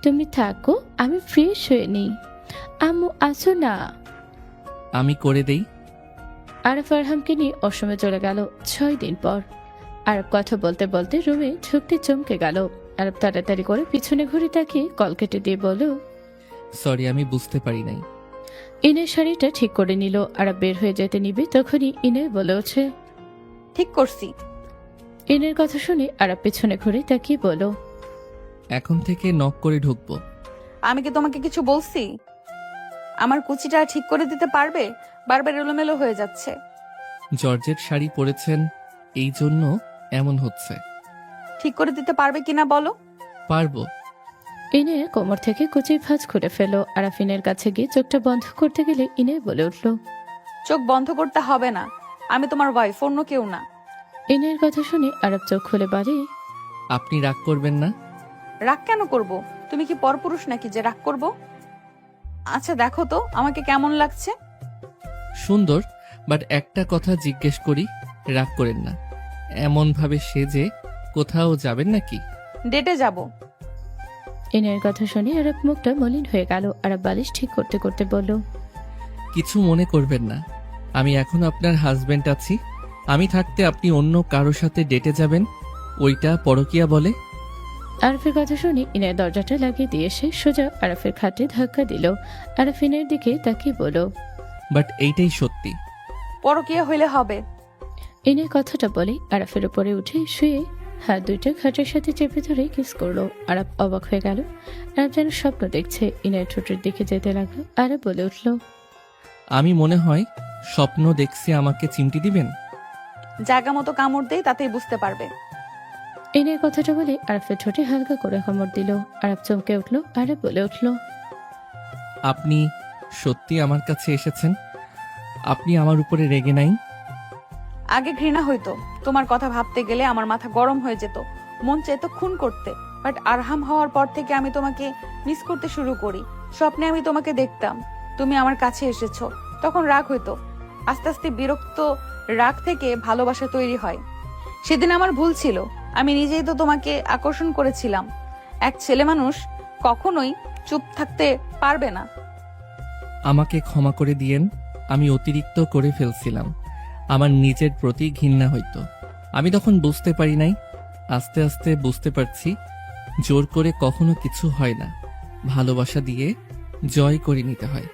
তুমি থাকো, আমি ফ্রেশ হয়ে নিই। আম্মু আসো না। আমি করে দেই। আরাফ আরহামকে নিয়ে অসমে চলে গেল। 6 দিন পর আরব কথা বলতে বলতে রুমে ঢুকতে চমকে গেল। আরব তাড়াতাড়ি করে পিছনে ঘুরে তাকিয়ে কল কেটে দিয়ে বলল, সরি, আমি বুঝতে পারি নাই। ইনের শাড়িটা ঠিক করে নিল। আরব বের হয়ে যেতে নিবে তখনই ইনে বলে ওঠে, ঠিক করছি। ইনের কথা শুনে আরব পিছনে ঘুরে তাকিয়ে বলল, এখন থেকে নক করে ঢুকবো। আমি কি তোমাকে কিছু বলছি? আমার কুচিটা ঠিক করে দিতে পারবে? বারবার এলোমেলো হয়ে যাচ্ছে। জর্জেট শাড়ি পরেছেন, এই জন্য এমন হচ্ছে। ঠিক করে দিতে পারবে কিনা বলো। পারবো। ইনে কোমর থেকে কুচির ভাঁজ খুলে ফেল। আরাফিনের কাছে গিয়ে চোখটা বন্ধ করতে গেলে ইনে বলে উঠল, চোখ বন্ধ করতে হবে না, আমি তোমার ওয়াইফ, অন্য কেউ না। ইনের কথা শুনে আরব চোখ খুলে বলে, আপনি রাগ করবেন না? রাগ কেন করব? তুমি কি পরপুরুষ নাকি যে রাগ করব? আচ্ছা দেখো তো আমাকে কেমন লাগছে। সুন্দর, বাট একটা কথা জিজ্ঞেস করি, রাগ করেন না। এমনভাবে সেজে কোথাও যাবেন নাকি? ডেটে যাব। ইনায়ের কথা শুনে আরব মুখটা মলিন হয়ে গেল। আরব বালিশ ঠিক করতে করতে বলল, কিছু মনে করবেন না, আমি এখন আপনার হাজবেন্ড আছি। আমি থাকতে আপনি অন্য কারো সাথে ডেটে যাবেন, ওইটা পরকিয়া বলে। আরফের কথা শুনে ইনায় দরজাটা লাগিয়ে দিয়ে এসে সোজা আরফের খাটে ধাক্কা দিল। আরফ ইনায়ের দিকে তাকিয়ে বলল, বাট এইটাই সত্যি। পরকীয়া হইলে হবে। ইনায় কথাটা বলে আরফের উপরে উঠে শুয়ে হাত দুইটা খাটের সাথে চেপে ধরে কিস করলো। আরব অবাক হয়ে গেল। আরব যেন স্বপ্ন দেখছে। ইনায়ের ঠোঁটের দিকে যেতে লাগলো। আরব বলে উঠল, আমি মনে হয় স্বপ্ন দেখছি, আমাকে চিমটি দিবেন? জায়গা মতো কামড় দেই, তাতেই বুঝতে পারবে। ইনায়ের কথাটা বলে আরফের ঠোঁটে হালকা করে কামড় দিল। আরব চমকে উঠল। আরব বলে উঠল, আপনি সত্যি আমার কাছে এসেছেন? আপনি আমার উপরে রেগে নাই? আগে ঘৃণা হইতো, তোমার কথা ভাবতে গেলে আমার মাথা গরম হয়ে যেত, মন চাইত খুন করতে। বাট আরহাম হওয়ার পর থেকে আমি তোমাকে মিস করতে শুরু করি। স্বপ্নে আমি তোমাকে দেখতাম, তুমি আমার কাছে এসেছো, তখন রাগ হইতো। আস্তে আস্তে বিরক্ত রাগ থেকে ভালোবাসা তৈরি হয়। সেদিন আমার ভুল ছিল, আমি নিজেই তো তোমাকে আকর্ষণ করেছিলাম। এক ছেলে মানুষ কখনোই চুপ থাকতে পারবে না। আমাকে ক্ষমা করে দিয়েন, আমি অতিরিক্ত করে ফেলছিলাম। আমার নিজের প্রতি ঘৃণা হইতো, আমি তখন বুঝতে পারি নাই। আস্তে আস্তে বুঝতে পারছি, জোর করে কখনো কিছু হয় না, ভালোবাসা দিয়ে জয় করে নিতে হয়।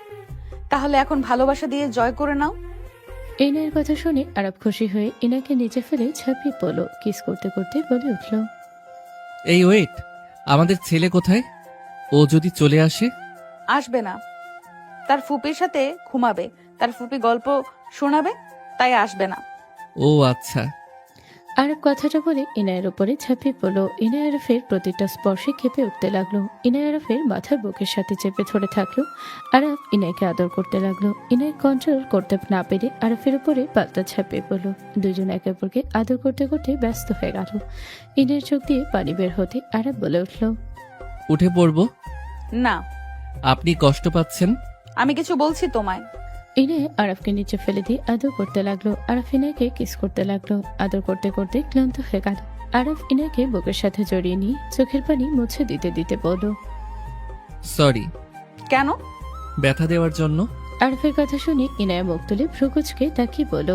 তাহলে এখন ভালোবাসা দিয়ে জয় করে নাও। ইনায়ের কথা শুনে আরব খুশি হয়ে ইনাকে নিচে ফেলে ঝাঁপিয়ে পড়ল। কিস করতে করতে বলে উঠল, এই ওয়েট, আমাদের ছেলে কোথায়? ও যদি চলে আসে? আসবে না, তার ফুপির সাথে ঘুমাবে, তার ফুপি গল্প শোনাবে, তাই আসবে না। ও আচ্ছা। আরব কথাটা বলে ইনায়ের উপরে ঝাঁপিয়ে পড়ল। ইনায় আরফের প্রতিটা স্পর্শে কেঁপে উঠতে লাগলো। ইনায় আরফের মাথা বুকের সাথে চেপে ধরে থাকলো। আরব ইনায়কে আদর করতে লাগলো। ইনায় কন্ট্রোল করতে না পেরে আরফের উপরে পাল্টা ঝাঁপিয়ে পড়ল। দুজন একে অপরকে আদর করতে করতে ব্যস্ত হয়ে গেল। ইনায়ের চোখ দিয়ে পানি বের হতে আরব বলে উঠল, উঠে পড়বো? না, আপনি কষ্ট পাচ্ছেন? আমি কিছু বলছি তোমায়। ইনায় আরফকে নিচে ফেলে দিয়ে আদর করতে লাগলো। আরফ ইনায়কে কিস করতে লাগলো। আদর করতে করতে ক্লান্ত হয়ে গেল। আরফ ইনায়কে বুকের সাথে জড়িয়ে নিয়ে চোখের পানি মুছে দিতে দিতে বলল, সরি। কেন? ব্যথা দেওয়ার জন্য। আরফের কথা শুনে ইনায়া মুখ তুলে ভ্রুকুচকে তাকিয়ে বলল,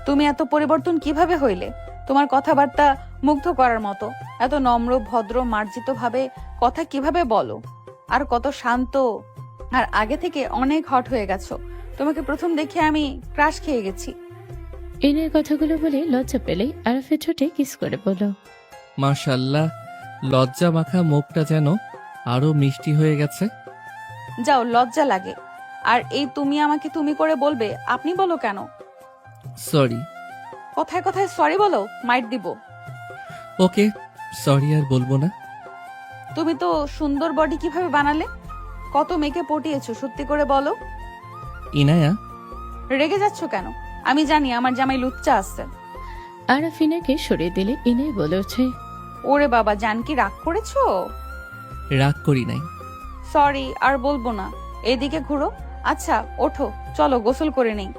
তুমি এত পরিবর্তন কিভাবে হইলে? তোমার কথাবার্তা মুগ্ধ করার মতো, এত নম্র ভদ্র মার্জিত ভাবে কথা কিভাবে বলো? আর কত শান্ত, আর আগে থেকে অনেক হট হয়ে গেছো। তোমাকে প্রথম দেখে আমি ক্রাশ খেয়ে গেছি। ইনায়ের কথাগুলো বলে লজ্জা পেলেই আরফের ঠোঁটে কিস করে বলল, মাশাল্লাহ, লজ্জা মাখা মুখটা যেন আরো মিষ্টি হয়ে গেছে। যাও, লজ্জা লাগে। আর এই তুমি আমাকে তুমি করে বলবে, আপনি বলো কেন? সরি। কথায় কথায় সরি বলো, মাইট দিব। ওকে, সরি আর বলবো না। তুমি তো সুন্দর বডি কিভাবে বানালে? কত মেয়েকে পটিয়েছো, সত্যি করে বলো। ইনায়া, রেগে যাচ্ছ কেন? আমি জানি আমার জামাই লুচ্চা আছে। আরফ ইনাকে সরিয়ে দিলে ইনায় বলে ওঠে, ওরে বাবা, জানকি রাগ করেছো? রাগ করি নাই। সরি, আর বলবো না। এদিকে ঘুরো। আচ্ছা ওঠো, চলো গোসল করে নেই,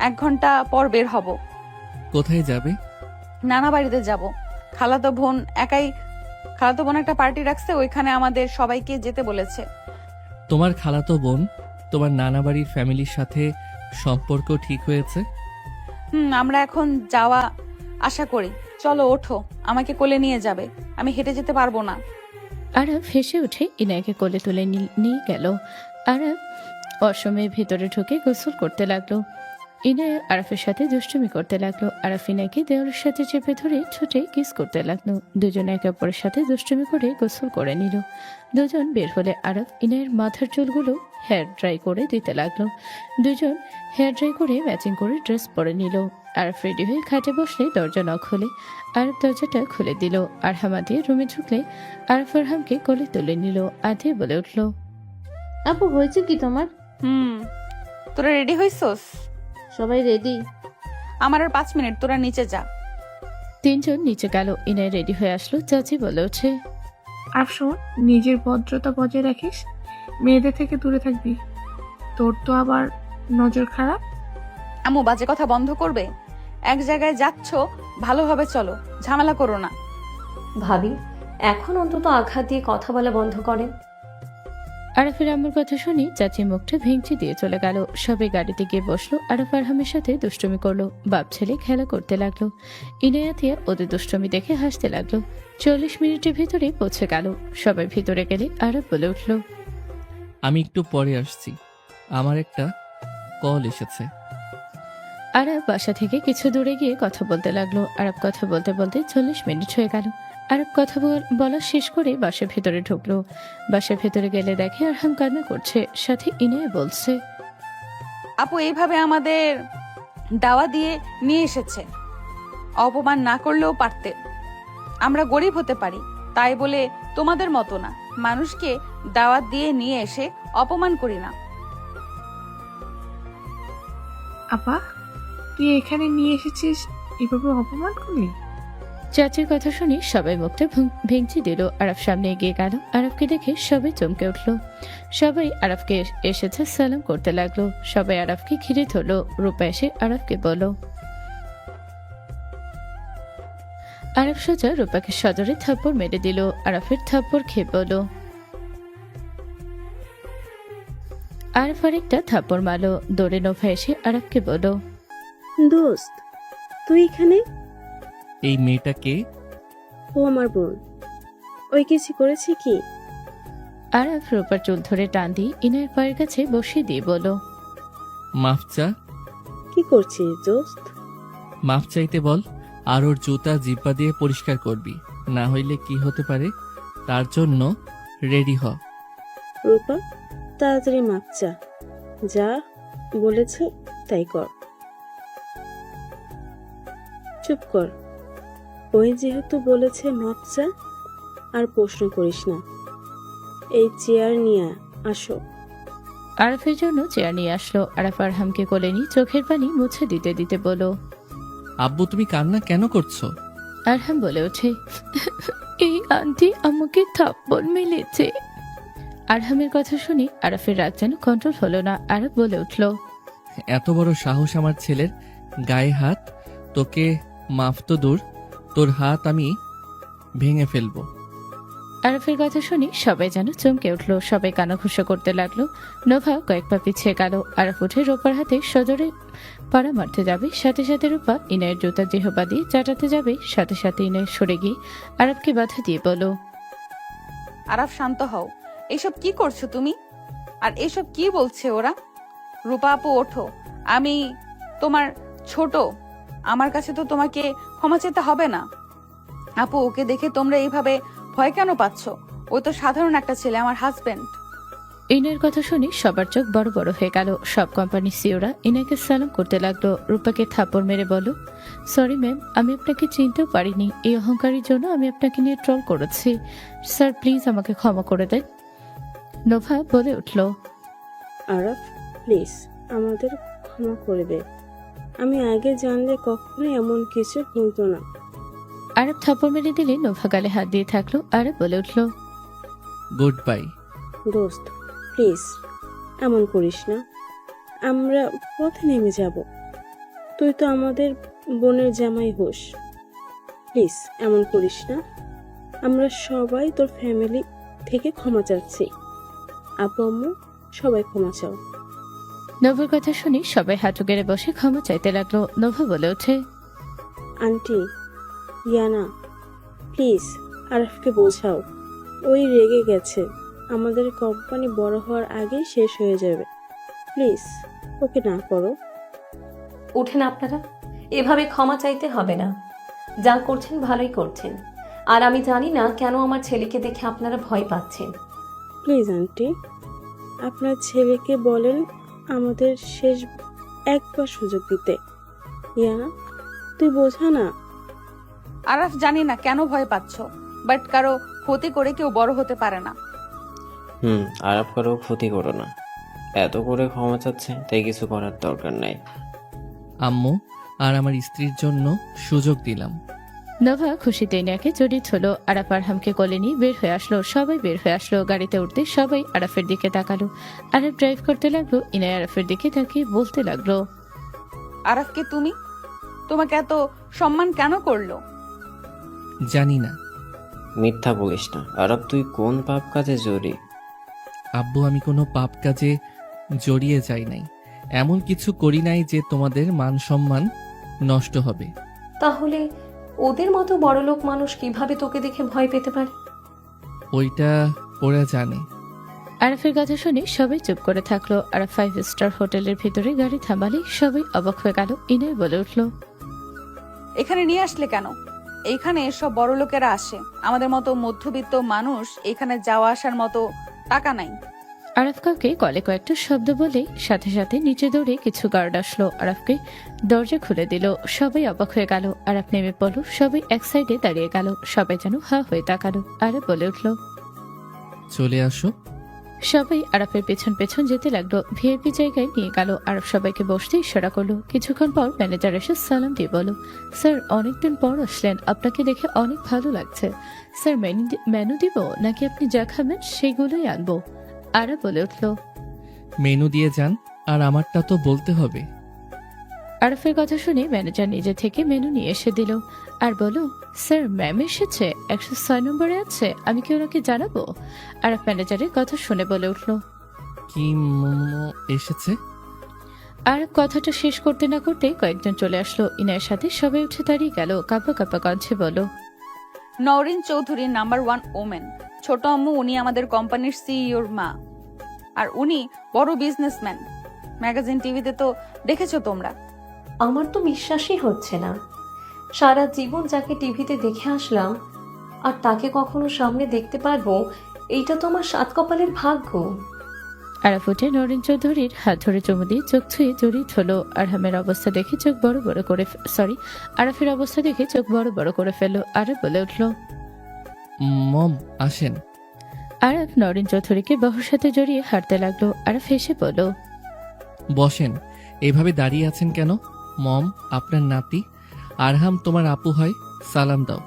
1 ঘন্টা পর বের হব। কোথায় যাবে? নানা বাড়িতে যাব। খালাতো বোন একটা পার্টি রাখছে, ওইখানে আমাদের সবাইকে যেতে বলেছে। তোমার খালাতো বোন তোমার নানা বাড়ির ফ্যামিলির সাথে সম্পর্ক ঠিক হয়েছে? আমরা এখন যাওয়া আশা করি। চলো ওঠো, আমাকে কোলে নিয়ে যাবে, আমি হেঁটে যেতে পারবো না। আরফ হেসে উঠে ইনায়কে কোলে তুলে নিয়ে গেল। আরফ অসময়ে ভেতরে ঢুকে গোসল করতে লাগলো। ইনায় আরফের সাথে দুষ্টুমি করতে লাগলো। আরফ ইনায়কে দেওয়ালের সাথে চেপে ধরে ঠোঁটে কিস করতে লাগলো। দুজন একে অপরের সাথে দুষ্টুমি করে গোসল করে নিল। দুজন বের হলে আরফ ইনায়ের মাথার চুলগুলো হেয়ার ড্রাই করে দিতে লাগলো। দুজন হেয়ার ড্রাই করে ম্যাচিং করে ড্রেস পরে নিল। আরফ রেডি হয়ে খাটে বসলে দরজা নক হলে আরফ দরজাটা খুলে দিল। আরহাম দিয়ে রুমে ঢুকলে আরফ আরহামকে কোলে তুলে নিল। আধে বলে উঠল, আপু হয়েছে কি তোমার? তোরা রেডি হইছস? সবাই রেডি? আমার আর 5 মিনিট, তোরা নিচে যা। তিনজন নিচে গেল। ইনায় রেডি হয়ে আসলো। চাচি বলে ওঠে, আর শোন, নিজের ভদ্রতা বজায় রাখিস, মেয়েদের থেকে দূরে থাকবি। তোর তো আবার নজর খারাপ। আম্মু বাজে কথা বন্ধ করবে? এক জায়গায় যাচ্ছ, ভালোভাবে চলো, ঝামেলা করো না। ভাবি, এখন অন্তত আঘাত দিয়ে কথা বলা বন্ধ করেন। আরাফের আম্মুর কথা শুনি চাচি মুখটা ভেঙচি দিয়ে চলে গেল। সবাই গাড়িতে গিয়ে বসলো। আরাফ আরহামের সাথে দুষ্টুমি করলো। বাপ ছেলে খেলা করতে লাগলো। ইনায়াতিয়া ওদের দুষ্টুমি দেখে হাসতে লাগলো। 40 মিনিটের ভিতরে পৌঁছে গেল। সবাই ভিতরে গেলে আরাফ বলে উঠলো, আমি একটু পরে আসছি, আমার একটা কল এসেছে। আরাফ বাসা থেকে কিছু দূরে গিয়ে কথা বলতে লাগলো। আরাফ কথা বলতে বলতে 40 মিনিট হয়ে গেল। আরাফ কথা বলা শেষ করে বাসার ভেতরে ঢুকলো। বাসার ভেতরে গেলে দেখে আরহাম কান্না করছে, সাথে ইনায়া বলছে, আপু এইভাবে আমাদের দাওয়া দিয়ে নিয়ে এসেছে, অপমান না করলেও পারতে। আমরা গরিব হতে পারি, তাই বলে তোমাদের মতো না, মানুষকে দাওয়াত দিয়ে নিয়ে এসে অপমান করি না। আপা, তুই এখানে নিয়ে এসেছিস, এভাবে অপমান করলি? চাচির কথা শুনি সবাই মুখটা ভেঙচি দিল। আরাফ সামনে এগিয়ে গেল। আরাফকে দেখে সবাই চমকে উঠল। সবাই আরাফকে এসেছে সালাম করতে লাগলো। সবাই আরাফকে ঘিরে ধরলো। রূপা এসে আরাফকে বলল। আরাফ সোজা রূপাকে সজোরে থাপ্পড় মেরে দিল। আরাফের থাপ্পড় খেয়ে বলল। আরাফ আরেকটা থাপ্পড় মারলো। দৌড়ে নোভা এসে আরাফকে বলল, দোস্ত, তুই এখানে? এই মেয়েটা কে? ও আমার বোন। ওই কিছু করেছে কি? আরাফ রূপার চুল ধরে টান দিয়ে ইনায়ের পায়ের কাছে বসিয়ে দিয়ে বলল, মাফ চা। কি করছিস দোস্ত? মাফ চাইতে বল, আর ওর জুতা জিব্বা দিয়ে পরিষ্কার করবি, না হইলে কি হতে পারে তার জন্য রেডি হ। রূপা, তাড়াতাড়ি মাপ চা। যা বলেছে তাই কর। চুপ কর। ওই যেহেতু বলেছে মাপ চা, আর প্রশ্ন করিস না। এই চেয়ার নিয়ে আসো। আরাফের জন্য চেয়ার নিয়ে আসলো। আরাফ আরহামকে কোলে নিয়ে চোখের পানি মুছে দিতে দিতে বলল, আব্বু তুমি কান্না কেন করছো? আরহাম বলে ওঠে, এই আন্টি আমাকে থাপ্পড় মেরেছে। আরহামের কথা শুনি আরাফের রাগ যেন কন্ট্রোল হলো না। আরাফ বলে উঠল, এত বড় সাহস আমার ছেলের, গায়ে হাত! তোকে মাফ তো দূর, তোর হাত আমি ভেঙে ফেলবো। আরাফের কথা শুনি সবাই যেন চমকে উঠলো। সবাই কানাঘুষো করতে লাগলো। নোভা কয়েক পা পিছিয়ে গেল। আরাফ উঠে রূপার হাতে সজোরে পাড়া মারতে যাবে, সাথে সাথে রূপা ইনায়ের জুতা জিহবা দিয়ে চাটাতে যাবে। সাথে সাথে ইনায় সরে গিয়ে আরাফকে বাধা দিয়ে বলো, আরাফ, শান্ত হও। এসব কি করছো তুমি? আর এসব কি বলছে ওরা? রূপা আপু, ওঠো। আমি তোমার ছোট, আমার কাছে তো তোমাকে ক্ষমা চেতে হবে না। আপু, ওকে দেখে তোমরা এইভাবে ভয় কেন পাচ্ছ? ও তো সাধারণ একটা ছেলে, আমার হাজবেন্ড। ইনায়ের কথা শুনি সবার চোখ বড় বড় হয়ে গেল। সব কোম্পানির সিওরা ইনাকে সালাম করতে লাগলো। রূপাকে থাপ্পড় মেরে বলো, সরি ম্যাম, আমি আপনাকে চিনতেও পারিনি। এই অহংকারের জন্য আমি আপনাকে নিয়ে ট্রল করেছি। স্যার প্লিজ আমাকে ক্ষমা করে দেন। নোভা বলে উঠল, আরাফ, প্লিজ আমাদের ক্ষমা করে দে। আমি আগে জানলে কখনো এমন কিছু হতো না। আরব থাপ্পড় মেরে দিলে নোভা গালে হাত দিয়ে থাকলো। আরব বলে উঠল, গুড বাই। দোস্ত, প্লিজ এমন করিস না। আমরা পথে নেমে যাব। তুই তো আমাদের বোনের জামাই হোস। প্লিজ এমন করিস না। আমরা সবাই তোর ফ্যামিলি থেকে ক্ষমা চাচ্ছি। আপু আম্মু সবাই ক্ষমা চাও। নোভার কথা শুনি সবাই হাঁটু গেড়ে বসে ক্ষমা চাইতে লাগলো। নোভা বলে ওঠে, আন্টি, ইয়ানা, প্লিজ আরফকে বোঝাও। ওই রেগে গেছে। আমাদের কোম্পানি বড় হওয়ার আগেই শেষ হয়ে যাবে। প্লিজ ওকে না করো। উঠেন আপনারা, এভাবে ক্ষমা চাইতে হবে না। যা করছেন ভালোই করছেন। আর আমি জানি না কেন আমার ছেলেকে দেখে আপনারা ভয় পাচ্ছেন। প্লিজ আন্টি, আপনার ছেলেকে বলেন আমাদের শেষ একবার সুযোগ দিতে। ইয়ানা, তুই বোঝা না। আরাফ, জানি না কেন ভয় পাচ্ছ, বাট কারো ক্ষতি করে কেউ বড় হতে পারে না। আরাপ কারো ক্ষতি করো না। এত করে ক্ষমা চাচ্ছে, তাই কিছু করার দরকার নাই। আম্মু আর আমার স্ত্রীর জন্য সুযোগ দিলাম। নোভা খুশিতে ইনাকে জড়িয়ে হলো। আরাফ আরহামকে কোলে নিয়ে বের হয়ে আসলো। সবাই বের হয়ে আসলো। গাড়িতে উঠতে সবাই আরাফের দিকে তাকালো। আরাফ ড্রাইভ করতে লাগলো। ইনায় আরাফের দিকে তাকিয়ে বলতে লাগলো, আরাফকে তুমি? তোমাকে এত সম্মান কেন করলো? জানি না মিথ্যা বলিস না আরব, তুই কোন পাপ কাজে জড়ি? আব্বু, আমি কোনো পাপ কাজে জড়িয়ে যাই নাই। এমন কিছু করি নাই যে তোমাদের মান সম্মান নষ্ট হবে। তাহলে ওদের মতো বড়লোক মানুষ কিভাবে তোকে দেখে ভয় পেতে পারে? ওইটা ওরা জানে। আরাফের কথা শুনে সবাই চুপ করে থাকলো। আরাফ 5 স্টার হোটেলের ভিতরে গাড়ি থামালে সবাই অবাক হয়ে গেল। ইনায়া বলে উঠলো, এখানে নিয়ে আসলে কেন? এইখানে সব বড় লোকেরা আসে, আমাদের মতো মধ্যবিত্ত মানুষ এখানে যাওয়া আসার মতো টাকা নাই। আরাফ কাউকে কলে কয়েকটা শব্দ বলে সাথে সাথে নিচে দৌড়ে কিছু গার্ড আসলো। আরাফকে দরজা খুলে দিল। সবাই অবাক হয়ে গেল। আরাফ নেমে পড়ল। সবাই এক সাইডে দাঁড়িয়ে গেল। সবাই যেন হা হয়ে তাকালো। আরাফ বলে উঠল, চলে আসো। সবাই আরাফের পেছন পেছন যেতে লাগলো। ভিআইপি জায়গায় নিয়ে গেল। আরাফ সবাইকে বসতে ইশারা করলো। কিছুক্ষণ পর ম্যানেজার এসে সালাম দিয়ে বলল, স্যার অনেকদিন পর আসলেন, আপনাকে দেখে অনেক ভালো লাগছে। স্যার মেনু দিব নাকি আপনি যা খাবেন সেগুলোই আনবো? আরাফ বলে উঠল, মেনু দিয়ে যান, আর আমারটা তো বলতে হবে। আরাফের কথা শুনে ম্যানেজার নিজে থেকে মেনু নিয়ে এসে দিল আর বলল, স্যার ম্যাম এসেছে, 106 নম্বরে আছে, আমি কি ওনাকে জানাবো? আরাফ ম্যানেজারের কথা শুনে বলে উঠল। কি মোমো এসেছে? আরাফ কথাটা শেষ করতে না করতে কয়েকজন চলে আসলো। ইনায়ের সাথে সবাই উঠে দাঁড়িয়ে গেল। কাঁপা কাঁপা কণ্ঠে বলল, নওরিন চৌধুরী, নাম্বার 1 ওমেন। ছোট আম্মু, উনি আমাদের কোম্পানির সিইওর মা, আর উনি বড় বিজনেসম্যান। ম্যাগাজিন টিভিতে তো দেখেছো তোমরা। আমার তো বিশ্বাসই হচ্ছে না, সারা জীবন যাকে টিভিতে দেখে আসলাম আর তাকে কখনো সামনে দেখতে পারবো, এইটা তো আমার সাত কপালের ভাগ্য। আরাফ উঠে নরেন চৌধুরীর হাত ধরে চুমু দিয়ে চোখ ছুঁয়ে জড়িত হলো। আরহামের অবস্থা দেখে চোখ বড় বড় করে আরাফের অবস্থা দেখে চোখ বড় বড় করে ফেললো। আরাফ বলে উঠল, মম আসেন। আরাফ নরেন চৌধুরীকে বাহুর সাথে জড়িয়ে হাঁটতে লাগলো। আরাফ হেসে বলল, বসেন। এভাবে দাঁড়িয়ে আছেন কেন? মম আপনার নাতি, আরহাম তোমার আপু হয়, সালাম দাও।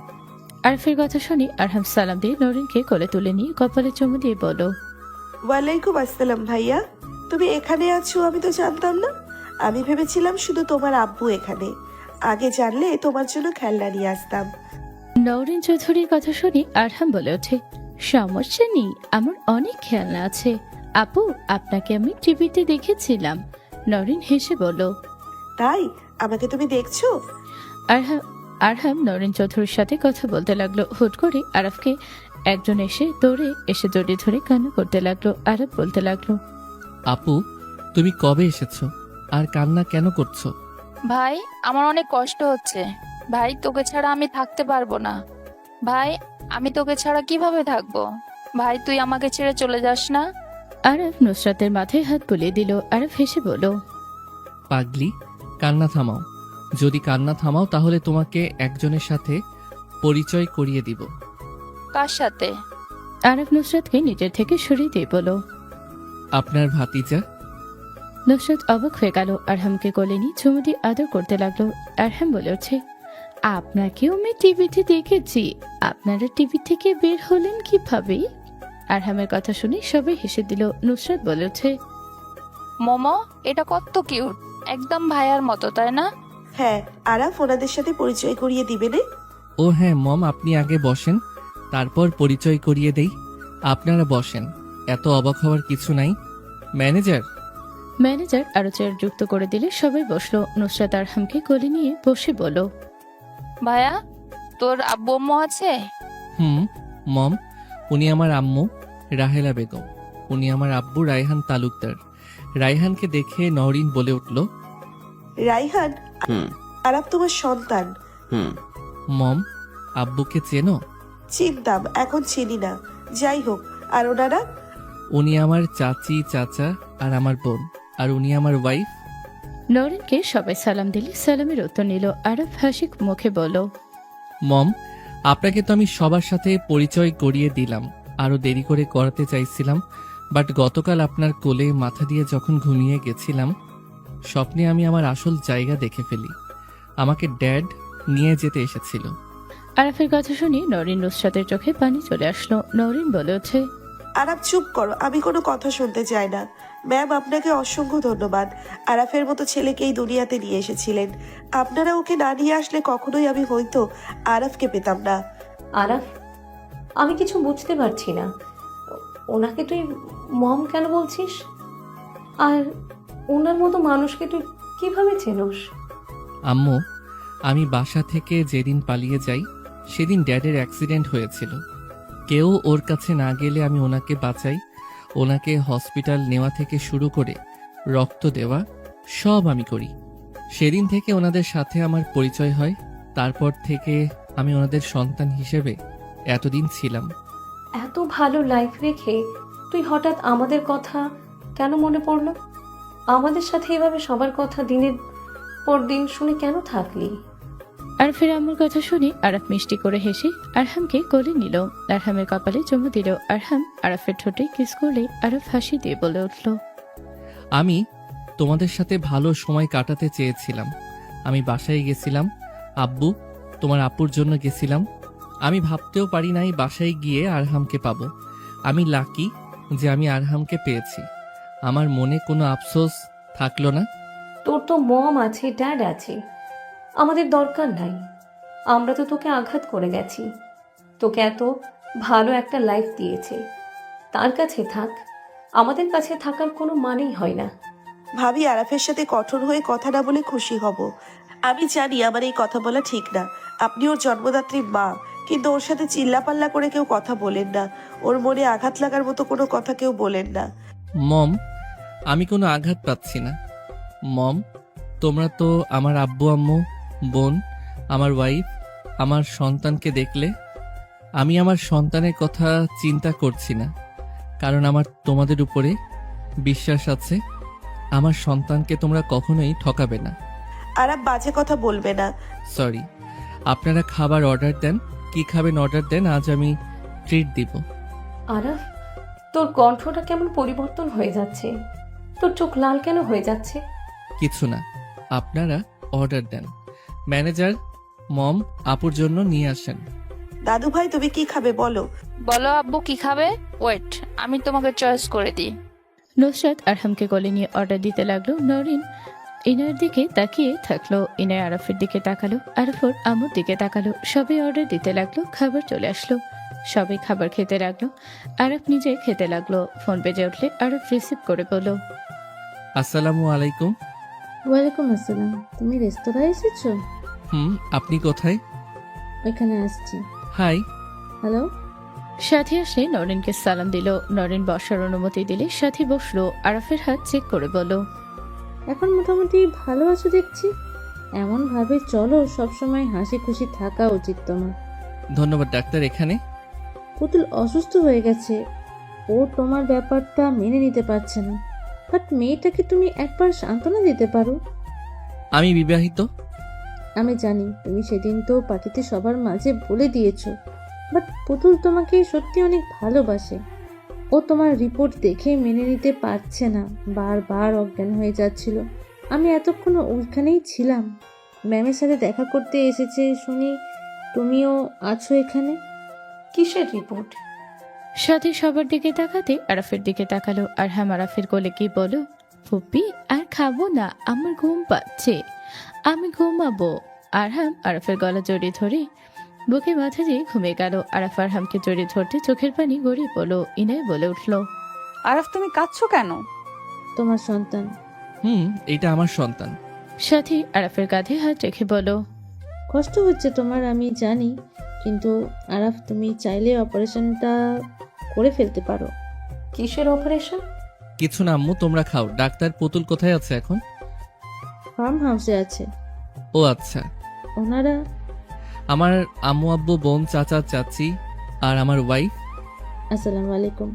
আরাফের কথা শুনি আরহাম সালাম দিয়ে নরেনকে কোলে তুলে নিয়ে কপালে চুমু দিয়ে বলল, ওয়ালাইকুম আসসালাম ভাইয়া, তুমি এখানে আছো আমি তো জানতাম না। আমি ভেবেছিলাম শুধু তোমার আব্বু এখানে, আগে জানলে তোমার জন্য খেলনা নিয়ে আসতাম। নরেন চৌধুরীর কথা শুনি আরহাম বলে ওঠে, সমস্যা নেই, আমার অনেক খেলনা আছে। আপু, আপনাকে আমি টিভিতে দেখেছিলাম। নরেন হেসে বলল, তাই আমাকে তুমি দেখছো? আরহাম নরেন চৌধুরীর সাথে কথা বলতে লাগলো। হুট করে আরাফকে একজন এসে দৌড়ে এসে জড়িয়ে ধরে কান্না করতে লাগলো। আরাফ বলতে লাগলো, আপু তুমি কবে এসেছো আর কান্না কেন করছো? ভাই, আমার অনেক কষ্ট হচ্ছে। ভাই, তোকে ছাড়া আমি থাকতে পারবো না। ভাই, আমি তোকে ছাড়া কিভাবে থাকবো? ভাই, তুই আমাকে ছেড়ে চলে যাস না। আরাফ নুসরাতের মাথায় হাত বুলিয়ে দিল। আরাফ হেসে বলল, পাগলি, কান্না থামাও। যদি কান্না থামাও তাহলে তোমাকে একজনের সাথে পরিচয় করিয়ে দিব। কার সাথে? আরাফ নুসরাতকে নিজের থেকে সরিয়ে দিয়ে বলল, আপনার ভাতিজা। নুসরাত অবাক হয়ে গেল। আরহামকে কোলে নিয়ে চুমু দিয়ে আদর করতে লাগলো। আরহাম বলে ওঠে, আপনাকেও আমি টিভিতে দেখেছি, আপনারা টিভি থেকে বের হলেন কিভাবে? আরহামের কথা শুনে সবাই হেসে দিল। নুসরাত বলে ওঠে, মোমো, এটা কত কিউট, একদম ভাইয়ার মতো, তাই না? হ্যাঁ, আরাফ ওনাদের সাথে পরিচয় করিয়ে দিবে নে। ও হ্যাঁ মম, আপনি আগে বসেন, তারপর পরিচয় করিয়ে দেই। আপনারা বসেন, এত অবাক হওয়ার কিছু নাই। ম্যানেজার আরো চেয়ার যুক্ত করে দিলে সবাই বসলো। নুসরাত আরহামকে কোলে নিয়ে বসে বলল, ভাইয়া, তোর আব্বু আম্মু আছে? মম, উনি আমার আম্মু রাহেলা বেগম, উনি আমার আব্বু রায়হান তালুকদার। রায়হানকে দেখে নওরিন বলে উঠল, রাইহান, আরাফ তোমার সন্তান। মম, আব্বুকে চেনো? চিনতাম, এখন চিনি না। যাই হোক, আর ওনারা? উনি আমার চাচি, চাচা আর আমার বোন, আর উনি আমার ওয়াইফ। নরেনকে সবাই সালাম দিলে সালামের উত্তর নিল। আরাফ হাসি মুখে বলল, মম, আপনাকে তো আমি সবার সাথে পরিচয় করিয়ে দিলাম, আরো দেরি করে করাতে চাইছিলাম, বাট গতকাল আপনার কোলে মাথা দিয়ে যখন ঘুমিয়ে গেছিলাম, স্বপ্নে আমি আমার আসল জায়গা দেখে ফেলি। আমাকে ড্যাড নিয়ে যেতে এসেছিল। আরাফের কথা শুনে নরিন নুসরাতের চোখে পানি চলে আসলো। নরিন বলে ওঠে, আরাফ চুপ করো, আমি কোনো কথা শুনতে চাই না। ম্যাম, আপনাকে অসংখ্য ধন্যবাদ। আরাফের মতো ছেলেকে এই দুনিয়াতে নিয়ে এসেছিলেন। আপনারা ওকে না নিয়ে আসলে কখনোই আমি হয়তো আরাফকে পেতাম না। আরাফ, আমি কিছু বুঝতে পারছি না। ওনাকে তুই মম কেন বলছিস? আর ওনার মতো মানুষকে তুই কিভাবে চেনোস? আম্মু, আমি বাসা থেকে যেদিন পালিয়ে যাই সেদিন ড্যাডের অ্যাক্সিডেন্ট হয়েছিল। কেউ ওর কাছে না গেলে আমি ওনাকে বাঁচাই। ওনাকে হসপিটাল নেওয়া থেকে শুরু করে রক্ত দেওয়া সব আমি করি। সেদিন থেকে ওনাদের সাথে আমার পরিচয় হয়। তারপর থেকে আমি ওনাদের সন্তান হিসেবে এতদিন ছিলাম। এত ভালো লাইফ রেখে তুই হঠাৎ আমাদের কথা কেন মনে পড়লো? আমাদের সাথে এভাবে সবার কথা দিনের পর দিন শুনে কেন থাকলি? আরফের আম্মুর কথা শুনে আরাফ মিষ্টি করে হেসে আরহামকে কোলে নিল। আরহামের কপালে চুমু দিল। আরহাম আরাফের ঠোঁটে কিস করলে আরাফ হাসি দিয়ে বলে উঠল, আমি তোমাদের সাথে ভালো সময় কাটাতে চেয়েছিলাম। আমি বাসায় গেছিলাম, আব্বু তোমার আপুর জন্য গেছিলাম। আমি ভাবতেও পারি নাই বাসায় গিয়ে আরহামকে পাবো। আমি লাকি যে আমি আরহামকে পেয়েছি। আমার মনে কোনো আফসোস থাকলো না। তোর তো মম আছে, ড্যাড আছে, আমাদের দরকার নাই। আমরা তো তোকে আঘাত করে গেছি। তোকে এত ভালো একটা লাইফ দিয়েছে, তার কাছে থাক। আমাদের কাছে থাকার কোনো মানেই হয় না। ভাবি, আরাফের সাথে কঠোর হয়ে কথা না বলে খুশি হব। আমি জানি আমার এই কথা বলা ঠিক না। আপনি ওর জন্মদাত্রীর মা, কিন্তু ওর সাথে চিল্লাপাল্লা করে কেউ কথা বলেন না। ওর মনে আঘাত লাগার মতো কোনো কথা কেউ বলেন না। মম, আমি কোনো আঘাত পাচ্ছি না। মম, তোমরা তো আমার আব্বু আম্মু, বোন, আমার ওয়াইফ, আমার সন্তানকে দেখলে আমি আমার সন্তানের কথা চিন্তা করছি না, কারণ আমার তোমাদের উপরে বিশ্বাস আছে। আমার সন্তানকে তোমরা কখনোই ঠকাবে না। আরাফ, বাজে কথা বলবে না। সরি, আপনারা খাবার অর্ডার দেন। কি খাবেন অর্ডার দেন, আজ আমি ট্রিট দিব। আরাফ, তোর কণ্ঠটা কেমন পরিবর্তন হয়ে যাচ্ছে? তোর চোখ লাল কেন হয়ে যাচ্ছে? কিছু না, আপনারা অর্ডার দেন। ম্যানেজার, মম আপুর জন্য নিয়ে আসেন। দাদু ভাই, তুমি কি খাবে বলো? বলো আব্বু কি খাবে? ওয়েট, আমি তোমাকে চয়েস করে দিই। নুসরাত আরহামকে কোলে নিয়ে অর্ডার দিতে লাগলো। নরিন ইনার দিকে তাকিয়ে থাকলো। ইনায় আরাফের দিকে তাকালো, আরাফর আমুর দিকে তাকালো। সবাই অর্ডার দিতে লাগলো। খাবার চলে আসলো। সবাই খাবার খেতে লাগলো। আরাফ নিজে খেতে লাগলো। ফোন বেজে উঠলে আরাফ রিসিভ করে বলল, আসসালামু আলাইকুম। ওয়ালাইকুম আসসালাম। তুমি রেস্তোরাঁয় এসেছো? আপনি কোথায়? ওইখানে আসছি। হাই। হ্যালো। সাথী আসলে নরিনকে সালাম দিল। নরিন বসার অনুমতি দিলে সাথী বসলো। আরাফের হাত চেক করে বলল, এখন মোটামুটি ভালো আছো দেখছি। এমন ভাবে চলো, সবসময় হাসি খুশি থাকা উচিত তোমার। ধন্যবাদ ডাক্তার। এখানে পুতুল অসুস্থ হয়ে গেছে। ও তোমার ব্যাপারটা মেনে নিতে পারছে না। বাট মেয়েটাকে তুমি একবার সান্ত্বনা দিতে পারো। আমি বিবাহিত। আমি জানি, তুমি সেদিন তো পার্টিতে সবার মাঝে বলে দিয়েছো। বাট পুতুল তোমাকে সত্যি অনেক ভালোবাসে। ও তোমার রিপোর্ট দেখে মেনে নিতে পারছে না, বারবার অজ্ঞান হয়ে যাচ্ছিল। আমি এতক্ষণ ওইখানেই ছিলাম। ম্যামের সাথে দেখা করতে এসেছে শুনি, তুমিও আছো এখানে। কিসের রিপোর্ট? সাথী সবার দিকে তাকাতে আরাফের দিকে তাকালো। আরহাম আরাফের কোলে কি বলো, ফুপি আর খাবো না, আমার ঘুম পাচ্ছে, আমি ঘুমাবো। আরহাম আরাফের গলা জড়িয়ে ধরে বুকে মাথা দিয়ে ঘুমিয়ে গেল। আরাফ আরহামকে জড়িয়ে ধরতে চোখের পানি গড়িয়ে পড়লো। ইনায় বলে উঠল, আরাফ, তুমি কাঁদছো কেন? তোমার সন্তান। এটা আমার সন্তান। সাথী আরাফের কাঁধে হাত রেখে বলো, কষ্ট হচ্ছে তোমার আমি জানি, কিন্তু আরাফ তুমি চাইলে অপারেশনটা করে ফেলতে পারো। কিসের অপারেশন? কিছু না আম্মু, তোমরা খাও। ডাক্তার পুতুল কোথায় আছে এখন? ফার্ম হাউসে আছে। ও আচ্ছা। ওনারা আমার আম্মু আব্বু বোন চাচা চাচি আর আমার ওয়াইফ। আসসালামু আলাইকুম।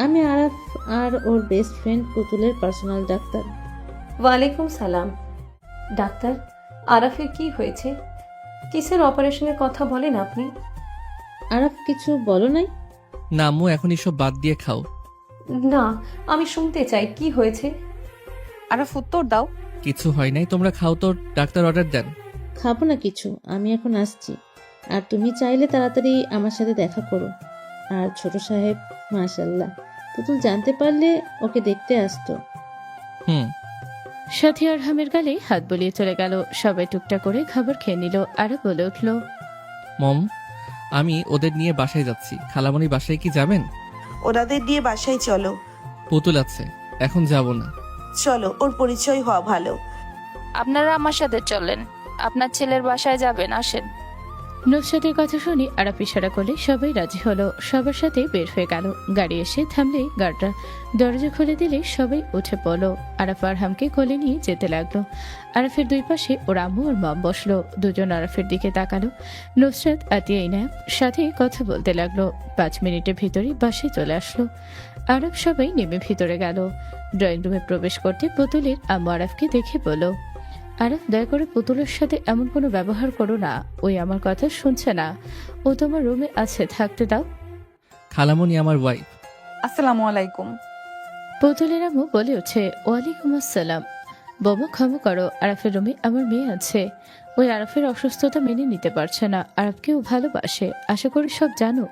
আমি আরাফ আর ওর বেস্ট ফ্রেন্ড পুতুলের পার্সোনাল ডাক্তার। ওয়ালাইকুম সালাম। ডাক্তার, আরাফের কি হয়েছে? কিসের অপারেশনের কথা বলেন আপনি? আরাফ কিছু বলো নাই? না আম্মু, এখন এসব বাদ দিয়ে খাও। না, আমি শুনতে চাই কি হয়েছে। আরাফ, উত্তর দাও। কিছু হয় নাই, তোমরা খাও তো। ডাক্তার অর্ডার দেন। খাবো না কিছু, আমি এখন আসছি। আর তুমি চাইলে তাড়াতাড়ি আমার সাথে দেখা করো। আর ছোট সাহেব মাশাল্লাহ, পুতুল জানতে পারলে ওকে দেখতে আসতো। হুম। সাথী আরহামের গালে হাত বলিয়ে চলে গেল। সবাই টুকটাক করে খাবার খেয়ে নিল। আরব বলে উঠল, মম, আমি ওদের নিয়ে বাসায় যাচ্ছি। খালামণি বাসায় কি যাবেন? ওনাদের নিয়ে বাসায় চলো। পুতুল আছে, এখন যাব না। চলো, ওর পরিচয় হওয়া ভালো। আপনারা আমার সাথে চলেন, আপনার ছেলের বাসায় যাবেন, আসেন। নুসরাতের কথা শুনে আরাফ ইশারা করলে সবাই রাজি হলো। সবার সাথে বের হয়ে গেল। গাড়ি এসে থামলে গার্ডরা দরজা খুলে দিলে সবাই উঠে পড়লো। আরাফ আরহামকে কোলে নিয়ে যেতে লাগলো। আরাফের দুই পাশে ওর আম্মু আর মম বসলো। দুজন আরাফের দিকে তাকালো। নুসরাত আতিয়া ইনায়ার সাথে কথা বলতে লাগলো। 5 মিনিটের ভিতরে বাসায় চলে আসলো। আরাফ সবাই নেমে ভিতরে গেল। ড্রয়িং রুমে প্রবেশ করতে পুতুলের আম্মু আরাফকে দেখে বলল, আরাফ, দয়া করে পুতুলের সাথে এমন কোনো ব্যবহার করো না। ওই আমার কথা শুনছে না। ও তোমার রুমে আছে, থাকতে দাও। খালামণি আমার ওয়াইফ। আসসালামু আলাইকুম। পুতুলের আম্মু বলে ওঠে, ওয়ালাইকুম আসসালাম। বোমা, ক্ষমা করো, আরাফের রুমে আমার মেয়ে আছে। ওই আরাফের অসুস্থতা মেনে নিতে পারছে না। আরাফকেও ভালোবাসে, আশা করি সব জানো।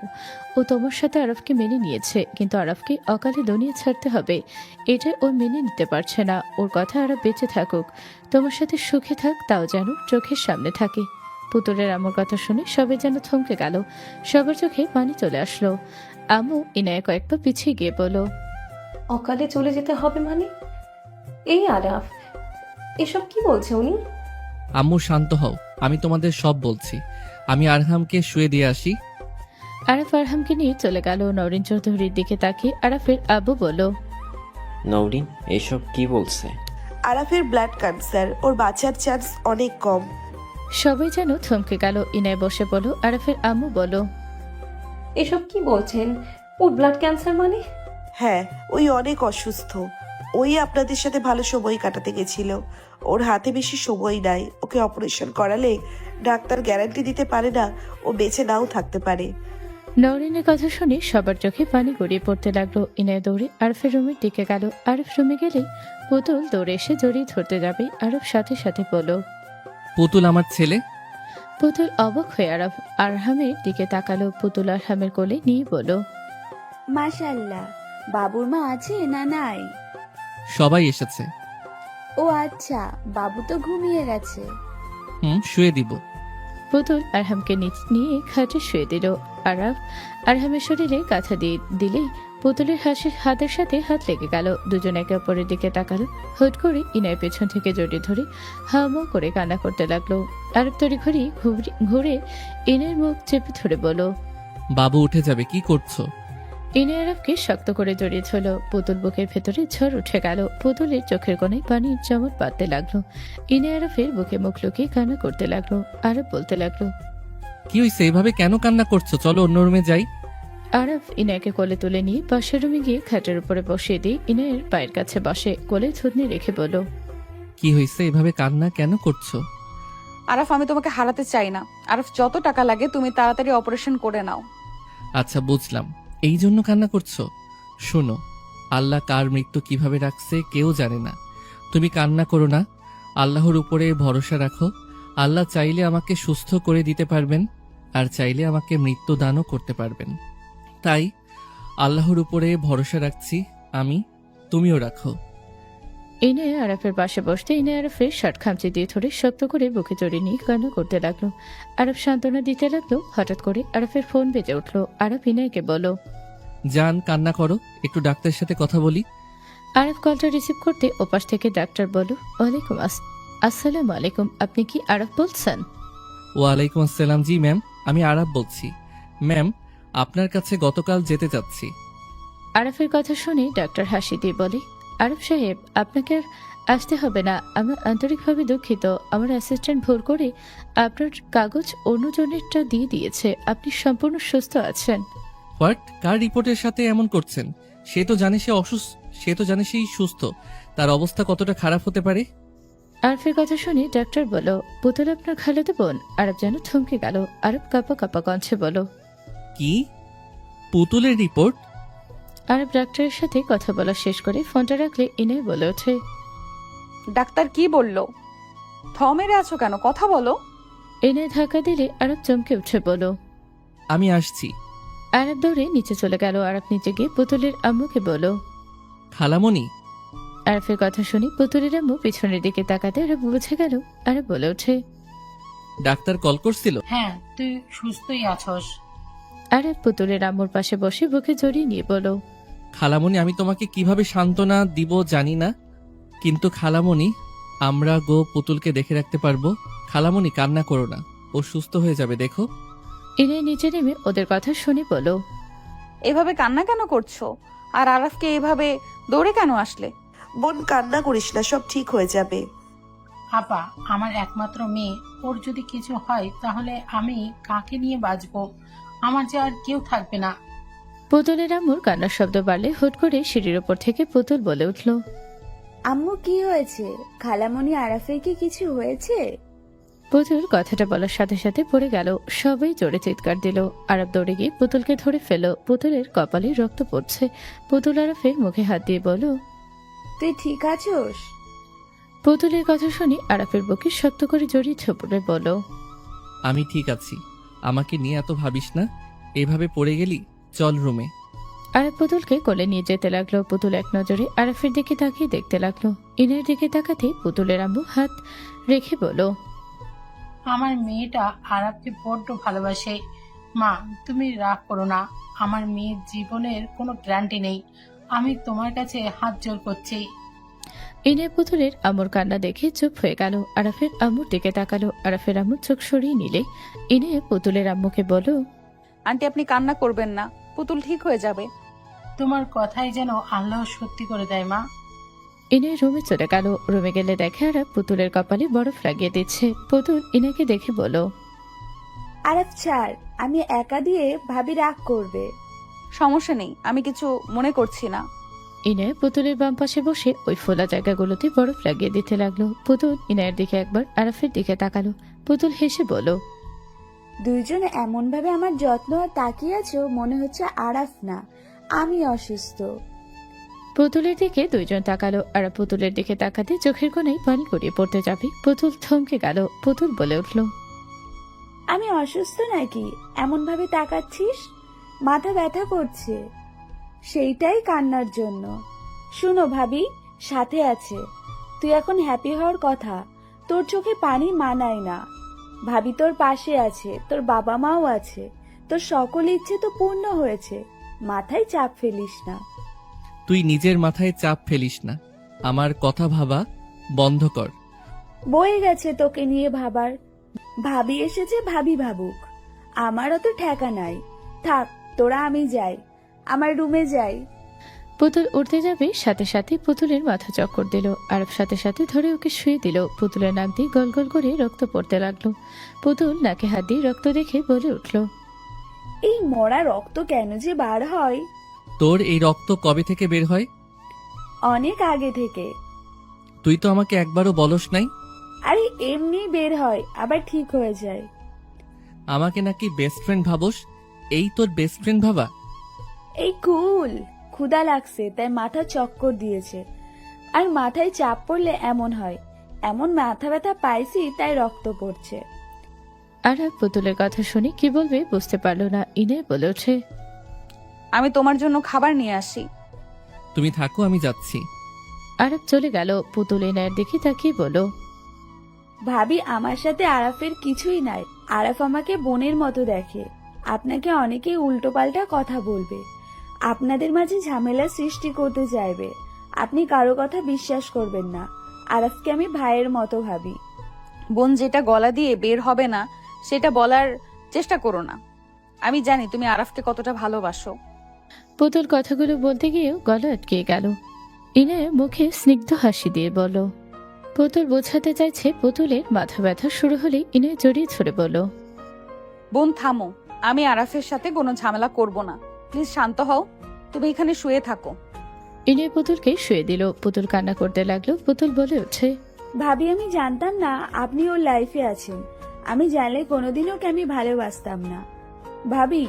ও তোমার সাথে আরাফকে মেনে নিয়েছে, কিন্তু আরাফকে অকালে দুনিয়া ছাড়তে হবে, এটা ও মেনে নিতে পারছে না। ওর কথা আরাফ বেঁচে থাকুক, তোমার সাথে সুখে থাক, তাও যেন চোখের সামনে থাকে। পুতুলের আম্মুর কথা শুনে সবাই যেন থমকে গেল। সবার চোখে পানি চলে আসলো। আম্মু ইনায়া কয়েক পা পিছিয়ে গিয়ে বলল, অকালে চলে যেতে হবে মানে? এই আরাফ, এসব কি বলছে উনি? আম্মু শান্ত হও, আমি তোমাদের সব বলছি। আমি আরহামকে শুয়ে দিয়ে আসি। আরাফ আরহামকে নিয়ে চলে গেল। নওরিন চৌধুরীর দিকে তাকিয়ে আরাফের আব্বু বলল, নওরিন এসব কি বলছে? আরাফের ব্লাড ক্যান্সার, ওর বাঁচার চান্স অনেক কম। সবাই যেন থমকে গেল। ইনায় বসে বলো। আরাফের আম্মু বলো, এসব কি বলছেন? ওর ব্লাড ক্যান্সার মানে? হ্যাঁ, ওই অনেক অসুস্থ। ওই আপনাদের সাথে ভালো সময় কাটাতে গেছিল। ওর হাতে বেশি সময় নাই। ওকে অপারেশন করালে ডাক্তার গ্যারান্টি দিতে পারে না ও বেঁচে নাও থাকতে পারে। নওরিনের কথা শুনে সবার চোখে পানি গড়িয়ে পড়তে লাগলো। ইনায় দৌড়ে আরফের রুমের দিকে গেল। আরফ রুমে গেলে পুতুল দৌড়ে এসে জড়িয়ে ধরতে যাবে। আরফ সাথে সাথে বলল, পুতুল আমার ছেলে। পুতুল অবাক হয়ে আরফ আরহামের দিকে তাকালো। পুতুল আরহামের কোলে নিয়ে বলল, মাশাআল্লাহ, বাবুর মা আছে না নাই? সবাই এসেছে। ও আচ্ছা, বাবু তো ঘুমিয়ে গেছে। শুয়ে দিব। পুতুল আরহামকে নিয়ে খাটে শুয়ে দিল। আরাফ আরহামের শরীরে কাঁথা দিয়ে দিলেই পুতুলের হাতের সাথে হাত লেগে গেল। দুজন একে অপরের দিকে তাকালো। হুট করে ইনায় পেছন থেকে জড়িয়ে ধরে হাওমাও করে কান্না করতে লাগলো। আরব তড়িঘড়ি ঘুরে ইনের মুখ চেপে ধরে বলল, বাবু উঠে যাবে, কি করছো? ইনে আরবকে শক্ত করে জড়িয়ে ধরল। পুতুল বুকের ভেতরে ঝড় উঠে গেল। পুতুলের চোখের কোণায় পানির চমক বাঁধতে লাগলো। ইনে আরফের বুকে মুখ লুকিয়ে কান্না করতে লাগলো। আরব বলতে লাগলো, কি হয়েছে? এভাবে কেন কান্না করছো? চলো অন্য রুমে যাই। আরফ ইনায়কে কোলে তুলে নিয়ে পাশের রুমে গিয়ে খাটের উপরে বসিয়ে দিয়ে ইনায়ের পায়ের কাছে বসে কোলে থুতনি রেখে বলল, কি হয়েছে? এভাবে কান্না কেন করছো? আরাফ, আমি তোমাকে হারাতে চাই না। আরাফ, যত টাকা লাগে তুমি তাড়াতাড়ি অপারেশন করে নাও। আচ্ছা, বুঝলাম, এই জন্য কান্না করছো। শোনো, আল্লাহ কার মৃত্যু কিভাবে রাখছে কেউ জানে না। তুমি কান্না করো না, আল্লাহর উপরে ভরসা রাখো। আল্লাহ চাইলে আমাকে সুস্থ করে দিতে পারবেন, আর চাইলে আমাকে মৃত্যু দানও করতে পারবেন। তাই আল্লাহর উপরে ভরসা রাখছি আমি, তুমিও রাখো। ইনে আরফের পাশে বসতে ইনে আরফের শার্ট খামচি দিয়ে ধরে শক্ত করে বুকে জড়িয়ে নিয়ে কান্না করতে লাগলো। আরফ সান্ত্বনা দিতে লাগলো। হঠাৎ করে আরফের ফোন বেজে উঠলো। আরফ ইনায়কে বলল, জান, কান্না করো, একটু ডাক্তারের সাথে কথা বলি। আরফ কলটা রিসিভ করতে ওপাশ থেকে ডাক্তার বলল, ওয়ালাইকুম আসসালামু আলাইকুম, আপনি কি আরফ বলছেন? ওয়ালাইকুম আসসালাম। জি ম্যাম, আমি আরাফ বলছি। ম্যাম, আপনার কাছে গতকাল যেতে চাচ্ছি। আরফের কথা শুনে ডাক্তার হাসি দিয়ে বলে, আরফ সাহেব, আপনাকে আর আসতে হবে না। আমরা আন্তরিকভাবে দুঃখিত। আমার অ্যাসিস্ট্যান্ট ভুল করে আপনার কাগজ অন্যজনেরটা দিয়ে দিয়েছে। আপনি সম্পূর্ণ সুস্থ আছেন। হোয়াট? কার রিপোর্টের সাথে এমন করছেন? সে তো জানে সেই সুস্থ। তার অবস্থা কতটা খারাপ হতে পারে? আরফের কথা শুনে ডাক্তার বলল, পুতুল আপনার খালাতো বোন। আরব যেন থমকে গেল। আরব কাঁপা কাঁপা কণ্ঠে বলল, কি? পুতুলের রিপোর্ট? আরব ডাক্তারের সাথে কথা বলা শেষ করে ফোনটা রাখলে ইনে বলে ওঠে, ডাক্তার কি বলল? মেরে আছো কেন? কথা বলো। ইনে ধাক্কা দিলে আরব চমকে উঠে বলল, আমি আসছি। আরব দৌড়ে নিচে চলে গেল। আরব নিচে গিয়ে পুতুলের আম্মুকে বলল। খালামণি, আরফের কথা শুনি পুতুলের আম্মু পিছনের দিকে তাকাতে আরব বুঝে গেল। আরব বলে ওঠে। ডাক্তার কল করছিল? হ্যাঁ, তুই সুস্থই আছস। আরব পুতুলের আম্মুর পাশে বসে বুকে জড়িয়ে নিয়ে বলল। খালামণি, আমি তোমাকে কিভাবে সান্ত্বনা দিব জানি না, কিন্তু খালামণি, আমরা পুতুলকে দেখে রাখতে পারবো। খালামণি, কান্না করো না, ও সুস্থ হয়ে যাবে, দেখো। ইনে নিচে নেমে ওদের কথা শুনে বলল। এভাবে কান্না কেন করছো? আর আরাফকে এভাবে দৌড়ে কেন আসলে? বোন, কান্না করিস না, সব ঠিক হয়ে যাবে। আপা, আমার একমাত্র মেয়ে, ওর যদি কিছু হয় তাহলে আমি কাকে নিয়ে বাঁচবো? আমার যে আর কেউ থাকবে না। পুতুলের আম্মুর কান্নার শব্দ বাড়লে হুট করে সিঁড়ির ওপর থেকে পুতুল বলে উঠল। আম্মু, কি হয়েছে? খালামণি আরাফের কি কিছু হয়েছে? পুতুল কথাটা বলার সাথে সাথে পড়ে গেল। সবাই জোরে চিৎকার দিল। আরব দৌড়ে গিয়ে পুতুলকে ধরে ফেল। পুতুলের কপালে রক্ত পড়ছে। পুতুল আরফের মুখে হাত দিয়ে বলল। তুই ঠিক আছোস? পুতুলের কথা শুনে আরফের বুকে শক্ত করে জড়িয়ে ঝুপড়ে বলল। আমি ঠিক আছি, আমাকে নিয়ে এত ভাবিস না। এভাবে পড়ে গেলি, চল রুমে। আরব পুতুলকে কোলে নিয়ে যেতে লাগলো। পুতুল এক নজরে আরফের দিকে তাকিয়ে দেখতে লাগলো। ইনের দিকে তাকাতে পুতুলের আম্মু হাত রেখে বলল। আমার মেয়েটা আরাফকে বড্ড ভালোবাসে। মা, তুমি রাগ করো না, আমার মেয়ের জীবনের কোনো গ্যারান্টি নেই। আমি তোমার কাছে হাত জোর করছি। ইনে পুতুলের আম্মুর কান্না দেখে চুপ হয়ে গেল। আরাফের আম্মুর দিকে তাকালো। আরাফের আম্মু চোখ সরিয়ে নিলে ইনে পুতুলের আম্মুকে বলল। আন্টি, আপনি কান্না করবেন না, পুতুল ঠিক হয়ে যাবে। তোমার কথাই যেন আল্লাহ সত্যি করে দেয় মা। ইনে রুমে চলে গেল। রুমে গেলে দেখে আরাফ পুতুলের কপালে বরফ লাগিয়ে দিচ্ছে। পুতুল ইনাকে দেখে বলল। আরাফ ছাড়, আমি একা দিয়ে ভাবি রাগ করবে। সমস্যা নেই, আমি কিছু মনে করছি না। ইনে পুতুলের বাম পাশে বসে ওই ফোলা জায়গাগুলোতে বরফ লাগিয়ে দিতে লাগলো। পুতুল ইনায়ের দিকে একবার আরাফের দিকে তাকালো। পুতুল হেসে বলল। দুইজন এমন ভাবে আমার যত্ন তাকিয়ে আছো, মনে হচ্ছে আরাফ না আমি অসুস্থ। পুতুলের দিকে দুইজন তাকালো। আর পুতুলের দিকে তাকাতে চোখের কোণায় পানি গড়িয়ে পড়তে যাবে। পুতুল থমকে গেল। পুতুল বলে উঠল। আমি অসুস্থ নাকি এমন ভাবে তাকাচ্ছিস? মাথা ব্যথা করছে, সেইটাই কান্নার জন্য। শুনো ভাবি সাথে আছে, তুই এখন হ্যাপি হওয়ার কথা। তোর চোখে পানি মানায় না। ভাবি তোর পাশে আছে, তোর বাবা মাও আছে, তোর সকল ইচ্ছে তো পূর্ণ হয়েছে। মাথায় চাপ ফেলিস না। তুই নিজের মাথায় চাপ ফেলিস না, আমার কথা ভাবা বন্ধ কর। বয়ে গেছে তোকে নিয়ে ভাবার। ভাবি এসেছে, ভাবি ভাবুক, আমারও তো ঠেকা নাই। থাক তোরা, আমি যাই, আমার রুমে যাই। পুতুল উঠতে যাবে, সাথে সাথে পুতুলের মাথা চক্কর দিল। আরব সাথে সাথে ধরে ওকে শুয়ে দিল। পুতুলের নাক দিয়ে গল গল করে রক্ত পড়তে লাগলো। পুতুল নাকে হাত দিয়ে রক্ত দেখে বলে উঠল। এই মরা রক্ত কেন যে বার হয়? তোর এই রক্ত কবে থেকে বের হয়? অনেক আগে থেকে। তুই তো আমাকে একবারও বলস নাই। আরে এমনি বের হয়, আবার ঠিক হয়ে যায়। আমাকে নাকি বেস্ট ফ্রেন্ড ভাবস? এই তোর বেস্ট ফ্রেন্ড ভাবা? এই কুল, ক্ষুধা লাগছে তাই মাথা চক্কর দিয়েছে। আর মাথায় চাপ পড়লে এমন হয়। এমন মাথা ব্যথা পাইছি তাই রক্ত পড়ছে। আরব পুতুলের কথা শুনে কি বলবে বুঝতে পারলো না। ইনে বলে ওঠে। আমি তোমার জন্য খাবার নিয়ে আসি। তুমি থাকো, আমি যাচ্ছি। আরব চলে গেল। পুতুল ইনায়ের দিকে তাকিয়ে বলল। ভাবি আমার সাথে আরাফের কিছুই নাই। আরাফ আমাকে বোনের মতো দেখে। আপনাকে অনেকেই উল্টোপাল্টা কথা বলবে, আপনাদের মাঝে ঝামেলা সৃষ্টি করতে চাইবে। আপনি কারো কথা বিশ্বাস করবেন না। আরাফকে আমি ভাইয়ের মতো ভাবি। বোন যেটা গলা দিয়ে বের হবে না সেটা বলার চেষ্টা করো না। আমি জানি তুমি আরাফকে কতটা ভালোবাসো। পুতুল কথাগুলো বলতে গিয়েও গলা আটকে গেল। ইনে মুখে স্নিগ্ধ হাসি দিয়ে বলল। পুতুল বোঝাতে চাইছে পুতুলের মাথা ব্যথা শুরু হলে ইনে জড়িয়ে ধরে বলল। বোন থামো, আমি আরাফের সাথে কোনো ঝামেলা করব না। প্লিজ শান্ত হও, তুমি এখানে শুয়ে থাকো। ইনে পুতুলকে শুয়ে দিল। পুতুল কান্না করতে লাগলো। পুতুল বলে ওঠে। ভাবি আমি জানতাম না আপনি ওর লাইফে আছেন। আমি জানলে কোনোদিন ওকে আমি ভালোবাসতাম না। ভাবি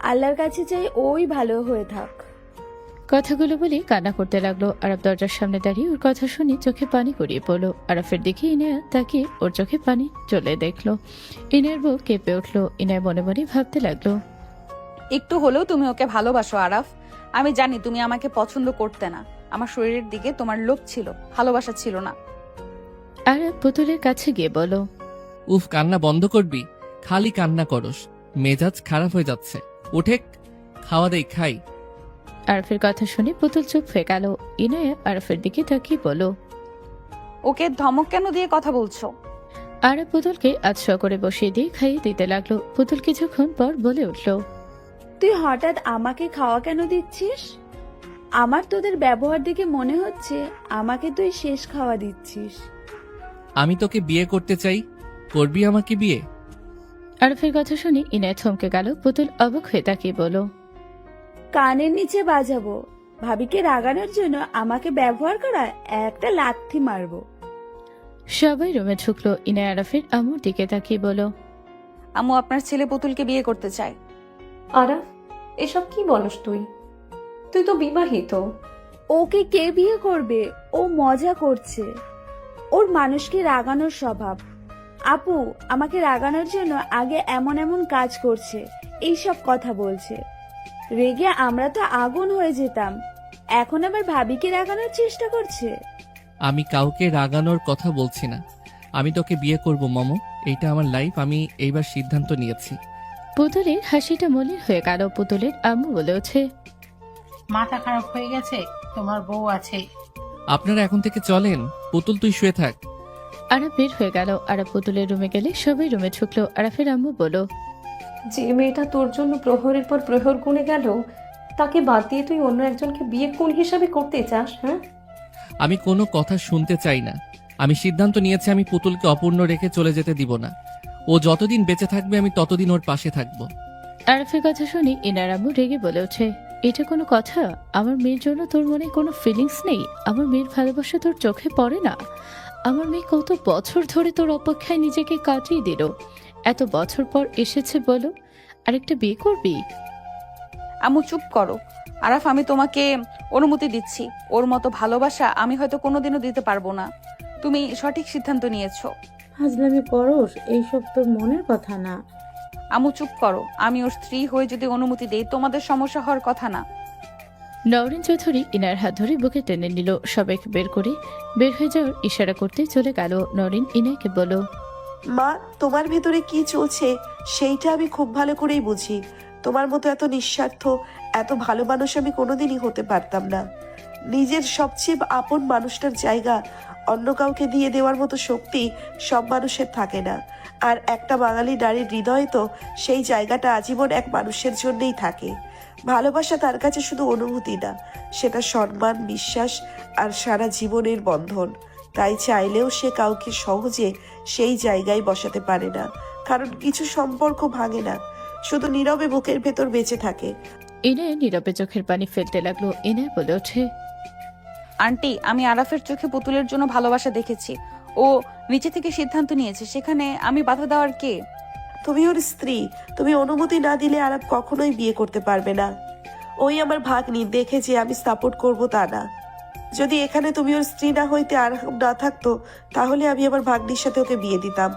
আল্লাহর কাছে চাই ওই ভালো হয়ে থাক। কথাগুলো বলে কান্না করতে লাগলো। আরব দরজার সামনে দাঁড়িয়ে ওর কথা শুনে চোখে পানি গড়িয়ে পড়লো। আরফের দিকে ইনায়া তাকিয়ে ওর চোখে পানি চলে দেখলো। ইনার বুক কেঁপে উঠলো। ইনায় মনে মনে ভাবতে লাগলো। একটু হলেও তুমি ওকে ভালোবাসো আরাফ। আমি জানি তুমি আমাকে পছন্দ করতে না, আমার শরীরের দিকে তোমার লোভ ছিল, ভালোবাসা ছিল না। আরাফ পুতুলের কাছে গিয়ে বলো, উফ, কান্না বন্ধ করবি? খালি কান্না করস, মেজাজ খারাপ হয়ে যাচ্ছে। উঠে খাওয়া দেই, খাই। আরাফের কথা শুনে পুতুল চুপ হয়ে গেল। ইনায়া আরাফের দিকে তাকিয়ে বলো, ওকে ধমক কেন দিয়ে কথা বলছো? আরাফ পুতুলকে আচ্ছা করে বসিয়ে দিয়ে খাইয়ে দিতে লাগলো। পুতুল কিছুক্ষণ পর বলে উঠল, তুই হঠাৎ আমাকে খাওয়া কেন দিচ্ছিস? আমার তোদের ব্যবহার দেখে মনে হচ্ছে আমাকে তুই শেষ খাওয়া দিচ্ছিস। আমি তোকে বিয়ে করতে চাই, করবি আমাকে বিয়ে? আরাফের কথা শুনে ইনায়া থমকে গেল। পুতুল অবাক হয়ে তাকিয়ে বলো, কানের নিচে বাজাবো। ভাবিকে রাগানোর জন্য আমাকে ব্যবহার করা, একটা লাথি মারবো। সবাই রুমে ঢুকলো। ইনায়া আরাফের আম্মুর দিকে তাকিয়ে বলো, আম্মু আপনার ছেলে পুতুলকে বিয়ে করতে চায়। আরাফ, এসব কি বলস তুই? তুই তো বিবাহিত। ওকে কে বিয়ে করবে? ও মজা করছে। ওর মানুষকে রাগানোর স্বভাব। আপু আমাকে রাগানোর জন্য আগে এমন এমন কাজ করছে, এইসব কথা বলছে। রেগে আমরা তো আগুন হয়ে যেতাম, এখন আবার ভাবিকে রাগানোর চেষ্টা করছে। আমি কাউকে রাগানোর কথা বলছি না। আমি তোকে বিয়ে করব মমো, এইটা আমার লাইফ, আমি এইবার সিদ্ধান্ত নিয়েছি। পুতুলের হাসিটা মলিন হয়ে গেল। পুতুলের আম্মু বলে ওঠে, মাথা খারাপ হয়ে গেছে, তোমার বউ আছে। আপনারা এখন থেকে চলেন। পুতুল, তুই শুয়ে থাক। আরাফ বের হয়ে গেল। আরাফ পুতুলের রুমে গেলে সবাই রুমে ঢুকলো। আরাফের আম্মু বলো, যে মেয়েটা তোর জন্য প্রহরের পর প্রহর গুনে গেল, তাকে বাদ দিয়ে তুই অন্য একজনকে বিয়ে কোন হিসাবে করতে চাস? হ্যাঁ, আমি কোনো কথা শুনতে চাই না। আমি সিদ্ধান্ত নিয়েছি, আমি পুতুলকে অপূর্ণ রেখে চলে যেতে দিব না। ও যতদিন বেঁচে থাকবে আমি ততদিন ওর পাশে থাকবো। আরাফের কথা শুনে ইনার আম্মু রেগে বলে ওঠে, এটা কোনো কথা? আমার মেয়ের জন্য তোর মনে কোনো ফিলিংস নেই? আমার মেয়ের ভালোবাসা তোর চোখে পড়ে না? আমার মেয়ে কত বছর ধরে তোর অপেক্ষায় নিজেকে কাটিয়ে দিল, এত বছর পর এসেছে বলো আরেকটা বিয়ে করবি? আম্মু চুপ করো। আরাফ, আমি তোমাকে অনুমতি দিচ্ছি। ওর মতো ভালোবাসা আমি হয়তো কোনোদিনও দিতে পারবো না। তুমি সঠিক সিদ্ধান্ত নিয়েছো। হাজলামি করস, এইসব তোর মনের কথা না। আম্মু চুপ করো। আমি ওর স্ত্রী হয়ে যদি অনুমতি দেই, তোমাদের সমস্যা হওয়ার কথা না। নওরিন চৌধুরী ইনার হাত ধরে বুকে টেনে নিল। সবাইকে বের করে বের হয়ে যাওয়ার ইশারা করতে চলে গেল। নওরিন ইনাকে বলো, মা, তোমার ভেতরে কি চলছে সেইটা আমি খুব ভালো করেই বুঝি। তোমার মতো এত নিঃস্বার্থ, এত ভালো মানুষ আমি কোনোদিনই হতে পারতাম না। নিজের সবচেয়ে আপন মানুষটার জায়গা অন্য কাউকে দিয়ে দেওয়ার মতো শক্তি সব মানুষের থাকে না। আর একটা বাঙালি নারীর হৃদয়ে তো সেই জায়গাটা আজীবন এক মানুষের জন্যই থাকে। ভালোবাসা তার কাছে শুধু অনুভূতি না, সেটা সম্মান, বিশ্বাস আর সারা জীবনের বন্ধন। তাই চাইলেও সে কাউকে সহজে সেই জায়গায় বসাতে পারে না, কারণ কিছু সম্পর্ক ভাঙে না, শুধু নীরবে বুকের ভেতর বেঁচে থাকে। ইনায় নীরবে চোখের পানি ফেলতে লাগলো। ইনায় বলে ওঠে, আন্টি, আমি আরাফের চোখে পুতুলের জন্য ভালোবাসা দেখেছি। ও নিচে থেকে সিদ্ধান্ত নিয়েছে, সেখানে আমি বাধা দেওয়ার কে? তুমি ওর স্ত্রী, তুমি অনুমতি না দিলে আরাপ কখনোই বিয়ে করতে পারবে না। ওই আমার ভাগ্নি, দেখে যে আমি সাপোর্ট করব তা না। যদি এখানে তুমি ওর স্ত্রী না হইতে আরহাম না থাকতো, তাহলে আমি আমার ভাগ্নির সাথে ওকে বিয়ে দিতাম।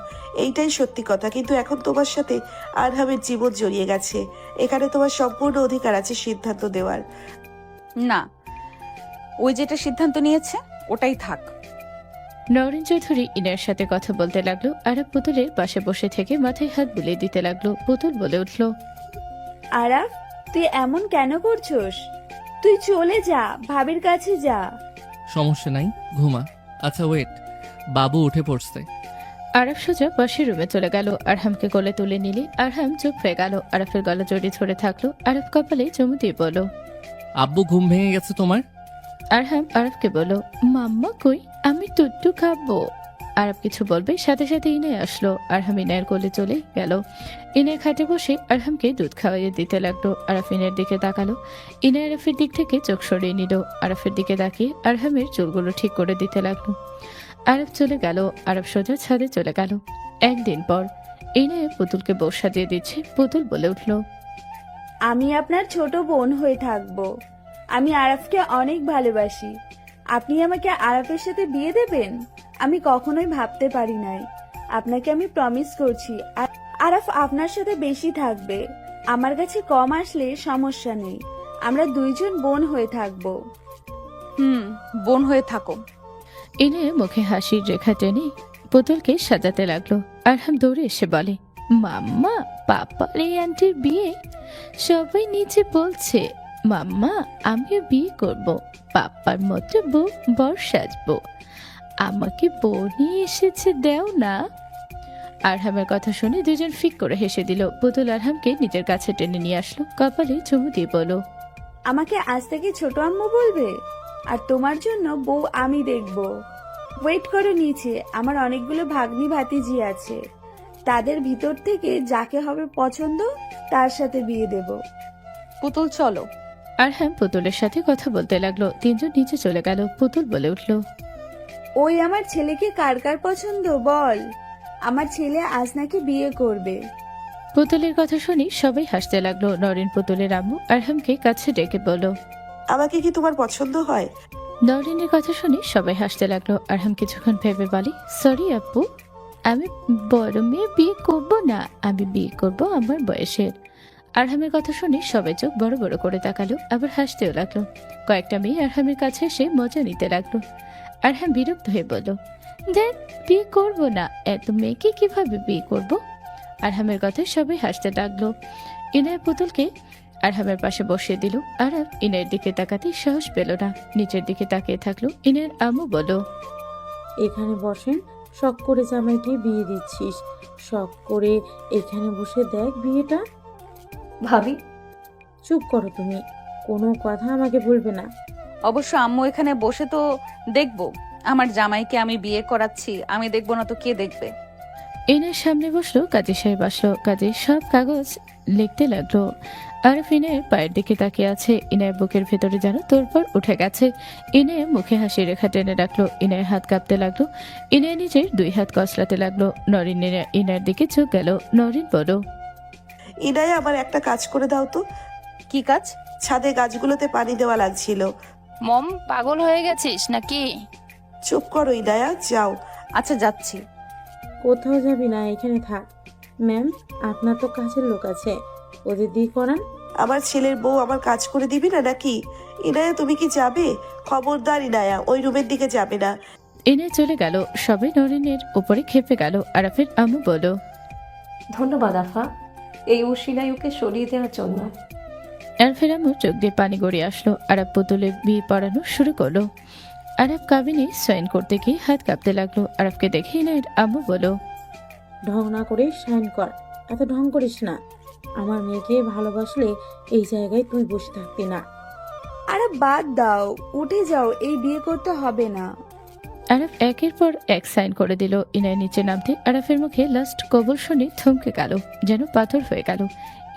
এইটাই সত্যি কথা। কিন্তু এখন তোমার সাথে আরহামের জীবন জড়িয়ে গেছে, এখানে তোমার সম্পূর্ণ অধিকার আছে সিদ্ধান্ত দেওয়ার। না, ওই যেটা সিদ্ধান্ত নিয়েছে ওটাই থাক। নওরিন চৌধুরী ইনার সাথে কথা বলতে লাগলো। আরাফ পুতুলের পাশে বসে থেকে মাথায় হাত বুলিয়ে দিতে লাগলো। পুতুল বলে উঠল, আরাফ, তুই এমন কেন করছস? তুই চলে যা, ভাবির কাছে যা। সমস্যা নাই, ঘুমা। আচ্ছা ওয়েট, বাবু উঠে পড়ছে। আরাফ সোজা পাশের রুমে চলে গেল। আরহামকে কোলে তুলে নিলে আরহাম চুপ হয়ে গেল। আরাফের গলা জড়িয়ে ধরে থাকলো। আরাফ কপালে চুমু দিয়ে বলো, আব্বু ঘুম ভেঙে গেছে তোমার? আরহাম আরাফকে বলো, মাম্মা কই, আমি টুট্টু খাবো। আরাফ কিছু বলবে, সাথে সাথে ইনায় আসলো। আরহাম ইনায়ের কোলে চলে গেল। ইনায় খাটে বসে আরহামকে দুধ খাওয়াইয়ে দিতে লাগলো। আরাফ ইনায়ের দিকে তাকালো। ইনায় আরাফের দিক থেকে চোখ সরিয়ে নিল। আরাফের দিকে তাকিয়ে আরহামের চুলগুলো ঠিক করে দিতে লাগলো। আরাফ চলে গেল। আরাফ সোজা ছাদে চলে গেল। একদিন পর ইনায় পুতুলকে বউ সাজিয়ে দিচ্ছে। পুতুল বলে উঠল, আমি আপনার ছোট বোন হয়ে থাকবো। আমি আরাফকে অনেক ভালোবাসি। আপনি আমাকে আরাফের সাথে বিয়ে দেবেন? আমি কখনোই ভাবতে পারি নাই। আপনাকে আমি প্রমিস করছি, আরাফ আপনার সাথে বেশি থাকবে। আমার কাছে কম আসলে সমস্যা নেই, আমরা দুইজন বোন হয়ে থাকবো। বোন হয়ে থাকো। ইনায়া মুখে হাসির রেখা টেনে পুতুলকে সাজাতে লাগলো। আরহাম দৌড়ে এসে বলে, মাম্মা, পাপার এই আন্টির বিয়ে। সবাই নিচে বলছে, মাম্মা আমিও বিয়ে করব, পাপার মতো বউ বর সাজবো, আমাকে বউ নিয়ে এসেছে, দেও না। আরহামের কথা শুনে দুজন ফিক করে হেসে দিল। পুতুল আরহামকে নিজের কাছে টেনে নিয়ে আসলো, কপালে চুমু দিয়ে বলল, আমাকে আজ থেকে ছোট আম্মু বলবে, আর তোমার জন্য বউ আমি দেখব। ওয়েট করে নিচে, আমার অনেকগুলো ভাগ্নি ভাতিজি আছে, তাদের ভিতর থেকে যাকে হবে পছন্দ তার সাথে বিয়ে দেব। পুতুল চলো। আরহাম পুতুলের সাথে কথা বলতে লাগলো। তিনজন নিচে চলে গেল। পুতুল বলে উঠল, ওই আমার ছেলেকে কার কার পছন্দ বল, আমার ছেলে আজ নাকি বিয়ে করবে। পুতুলের কথা শুনি সবাই হাসতে লাগলো। নরেন পুতুলের আম্মু আরহামকে কাছে ডেকে বলল, আমাকে কি তোমার পছন্দ হয়? নরেনের কথা শুনি সবাই হাসতে লাগলো। আরহাম কিছুক্ষণ ভেবে বলে, সরি আপু, আমি বড় মেয়ে বিয়ে করব না, আমি বিয়ে করব আমার বয়সের। আরহামের কথা শুনে সবাই চোখ বড় বড় করে তাকালো, আবার হাসতেও লাগলো। কয়েকটা মেয়ে আরহামের কাছে এসে মজা নিতে লাগলো। আরহাম বিরক্ত হয়ে বলল, দেখ, বিয়ে করব না, এত মেয়েকে কিভাবে বিয়ে করব? আরহামের কথায় সবাই হাসতে লাগলো। ইনায়া পুতুলকে আরহামের পাশে বসিয়ে দিল। আরহাম ইনায়ের দিকে তাকাতে সাহস পেল না, নিচের দিকে তাকিয়ে থাকলো। ইনায়ের আম্মু বলল, এখানে বসেন, শখ করে জামাইকে বিয়ে দিচ্ছিস, শখ করে এখানে বসে দেখ বিয়েটা। ভাবি, চুপ করো তুমি, কোনো কথা আমাকে বলবে না। অবশ্য আম্মু এখানে বসে তো দেখবো আমার জামাইকে আমি বিয়ে করাচ্ছি, আমি দেখবো না তো কে দেখবে? ইনার সামনে বসলো। কাজী সাহেব আসলো। কাজী সব কাগজ লিখতে লাগলো। আরফ ইনায়ের পায়ের দিকে তাকিয়ে আছে। ইনায়ের বুকের ভেতরে যেন তোরপর উঠে গেছে। ইনায় মুখে হাসি রেখা টেনে রাখলো। ইনায়ের হাত কাঁপতে লাগলো। ইনায় নিজের দুই হাত কসলাতে লাগলো। নরিন ইনায়ের দিকে চোখ গেল। নরিন বলল, ইনায়া, আমার একটা কাজ করে দাও তো। কি কাজ? ছাদে গাছগুলোতে পানি দেওয়া লাগছিল। মম, পাগল হয়ে গেছিস নাকি? চুপ করো ইনায়া, যাও। আচ্ছা, যাচ্ছি। কোথাও যাবি না, এখানে থাক। ম্যাম, আপনার তো কাজের লোক আছে, ওদের দিয়ে করান। আমার ছেলের বউ আমার কাজ করে দিবি না নাকি? ইনায়া, তুমি কি যাবে? খবরদার ইনায়া, ওই রুমের দিকে যাবে না। ইনায় চলে গেল। সবাই নরিনের উপরে খেপে গেল। আরাফের আম্মু বলল, ধন্যবাদ আফা, এই ওকে সরিয়ে দেওয়ার জন্য। আরাফের আম্মু চোখ দিয়ে পানি গড়িয়ে আসলো। আরাফ পুতুলের বিয়ে পড়ানো শুরু করলো। আরাফ কাবিনে সাইন করতে গিয়ে হাত কাঁপতে লাগলো। আরাফকে দেখে ইনায়ের আম্মু বলল, ঢং না করে সাইন কর, এত ঢং করিস না। আমার মেয়েকে ভালোবাসলে এই জায়গায় তুই বসে থাকতি না। আরে বাদ দাও, উঠে যাও, এই বিয়ে করতে হবে না। আরাফ একের পর এক সাইন করে দিল। ইনায় নিচে নামতে আরাফের মুখে লাস্ট কবল শুনে থমকে গেল, যেন পাথর হয়ে গেল।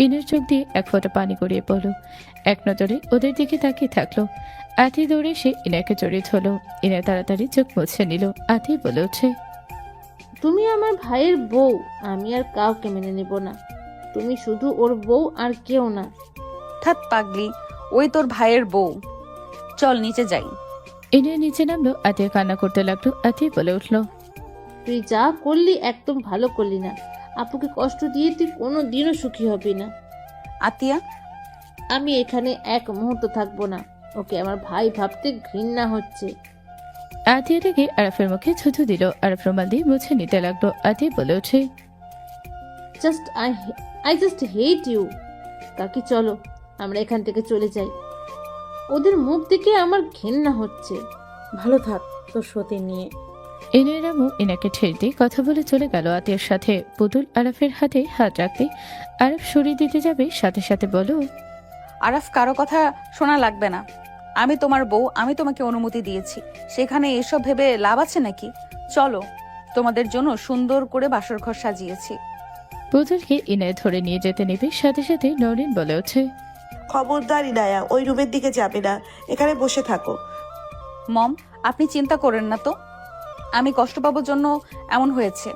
ইনার চোখ দিয়ে এক ফোঁটা পানি গড়িয়ে পড়ল। এক নজরে ওদের দিকে তাকিয়ে থাকলো। আতি দৌড়ে এসে ইনাকে জড়িয়ে ধরলো। ইনা তাড়াতাড়ি চোখ মুছে নিল। আতি বলে ওঠে, তুমি আমার ভাইয়ের বউ, আমি আর কাউকে মেনে নেব না। তুমি শুধু ওর বউ আর কেউ না। থাক পাগলি, ওই তোর ভাইয়ের বউ। চল নিচে যাই। ইনা নিচে নামলো। আতিয়া কান্না করতে লাগলো। আতি বলে উঠলো, তুই যা করলি একদম ভালো করলি না। আপুকে কষ্ট দিয়ে তুই কোনো দিনও সুখী হবি না। আতিয়া, আমি এখানে এক মুহূর্ত থাকবো না। ওকে আমার ভাই ভাবতে ঘৃণা হচ্ছে। আতিয়া রেগে আরাফের মুখে থুথু দিল। আরাফ রুমাল দিয়ে মুছে নিতে লাগলো। আতিয়া বলে ওঠে, আই জাস্ট হেট ইউ। কাকি চলো, আমরা এখান থেকে চলে যাই। ওদের মুখ দেখে আমার ঘৃণা হচ্ছে। ভালো থাক তোর সতী নিয়ে। ইনায়ের আম্মু ইনাকে ঠেল দিয়ে কথা বলে চলে গেল আতিয়ার সাথে। পুতুল আরাফের হাতে হাত রাখতে আরাফ সরিয়ে দিতে যাবে, সাথে সাথে বলো, আরাফ, কারো কথা শোনা লাগবে না। আমি তোমার বউ, আমি তোমাকে অনুমতি দিয়েছি, সেখানে এসব ভেবে লাভ আছে নাকি? চলো, তোমাদের জন্য সুন্দর করে বাসর ঘর সাজিয়েছি। পুতুলকে ইনায় ধরে নিয়ে যেতে নেবে, সাথে সাথে নরিন বলে ওঠে, খবরদার ইনায়া, ওই রুমের দিকে যাবে না, এখানে বসে থাকো। মম, আপনি চিন্তা করেন না তো, আমি কষ্ট পাবো জন্য এমন হয়েছে।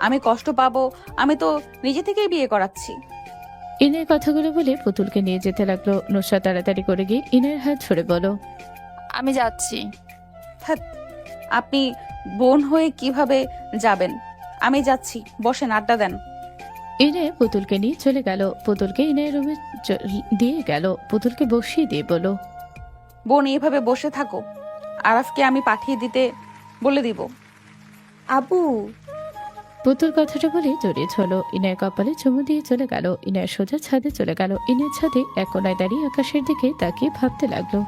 আমি কষ্ট পাবো, আমি তো নিজে থেকেই বিয়ে করাচ্ছি। ইনায়ের কথাগুলো বলে পুতুলকে নিয়ে যেতে লাগলো। নুসরা তাড়াতাড়ি করে গিয়ে ইনায়ের হাত ধরে বলো, আমি যাচ্ছি। থাক, আপনি বোন হয়ে কিভাবে যাবেন? আমি যাচ্ছি, বসেন, আড্ডা দেন। ইনায়া পুতুলকে নিয়ে চলে গেল। পুতুলকে ইনায়ের রুমে দিয়ে গেল। পুতুলকে বসিয়ে দিয়ে বলো, বোন এইভাবে বসে থাকো, আরাফকে আমি পাঠিয়ে দিতে বলে দিব। আপু, পুতুল কথাটা বলে জড়িয়ে ধরল। ইনায়ের কপালে চুমু দিয়ে চলে গেল। ইনায়ের সোজা ছাদে চলে গেল। ইনায়ের ছাদে এক কোনায় দাঁড়িয়ে আকাশের দিকে তাকিয়ে ভাবতে লাগলো।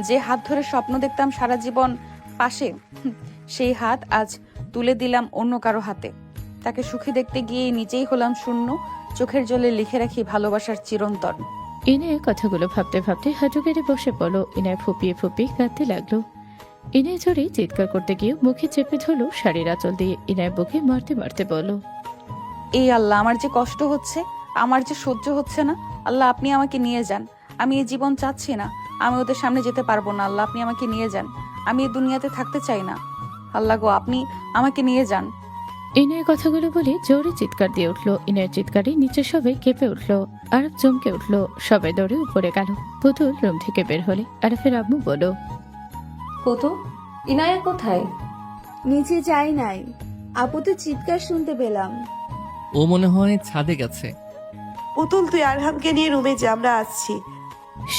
যে হাত ধরে স্বপ্ন দেখতাম সারা জীবন পাশে, সেই হাত আজ তুলে দিলাম অন্য কারো হাতে। তাকে সুখী দেখতে গিয়ে নিজেই হলাম শূন্য, চোখের জলে লিখে রাখি ভালোবাসার চিরন্তন। ইনায়ের কথাগুলো ভাবতে ভাবতে হাঁটু গেড়ে বসে পড়লো। ইনায় ফুপিয়ে ফুপিয়ে কাঁদতে লাগলো। ইনায় জোরে চিৎকার করতে গিয়ে মুখে চেপে ধরলো শাড়ির আঁচল দিয়ে। ইনায় বুকে মারতে মারতে বলল, এই আল্লাহ, আমার যে কষ্ট হচ্ছে, আমার যে সহ্য হচ্ছে না। আল্লাহ, আপনি আমাকে নিয়ে যান। আমি এই জীবন চাচ্ছি না, আমি ওদের সামনে যেতে পারবো না। আল্লাহ, আপনি আমাকে নিয়ে যান। আমি এই দুনিয়াতে থাকতে চাই না। আল্লাহ গো, আপনি আমাকে নিয়ে যান। ইনায়ের কথাগুলো বলে জোরে চিৎকার দিয়ে উঠলো। ইনায়ের চিৎকারে নিচে সবাই কেঁপে উঠলো। আরব চমকে উঠলো। সবাই দৌড়ে উপরে গেল। পুতুল রুম থেকে বের হলে আরফের আম্মু বলো, পুতু, ইনায়া কোথায়? নিচে যাই নাই, আপু তো চিৎকার শুনতে পেলাম। ও মনে হয় ছাদে গেছে। পুতুল, তুই আরহামকে নিয়ে রুমে যা, আমরা আসছি।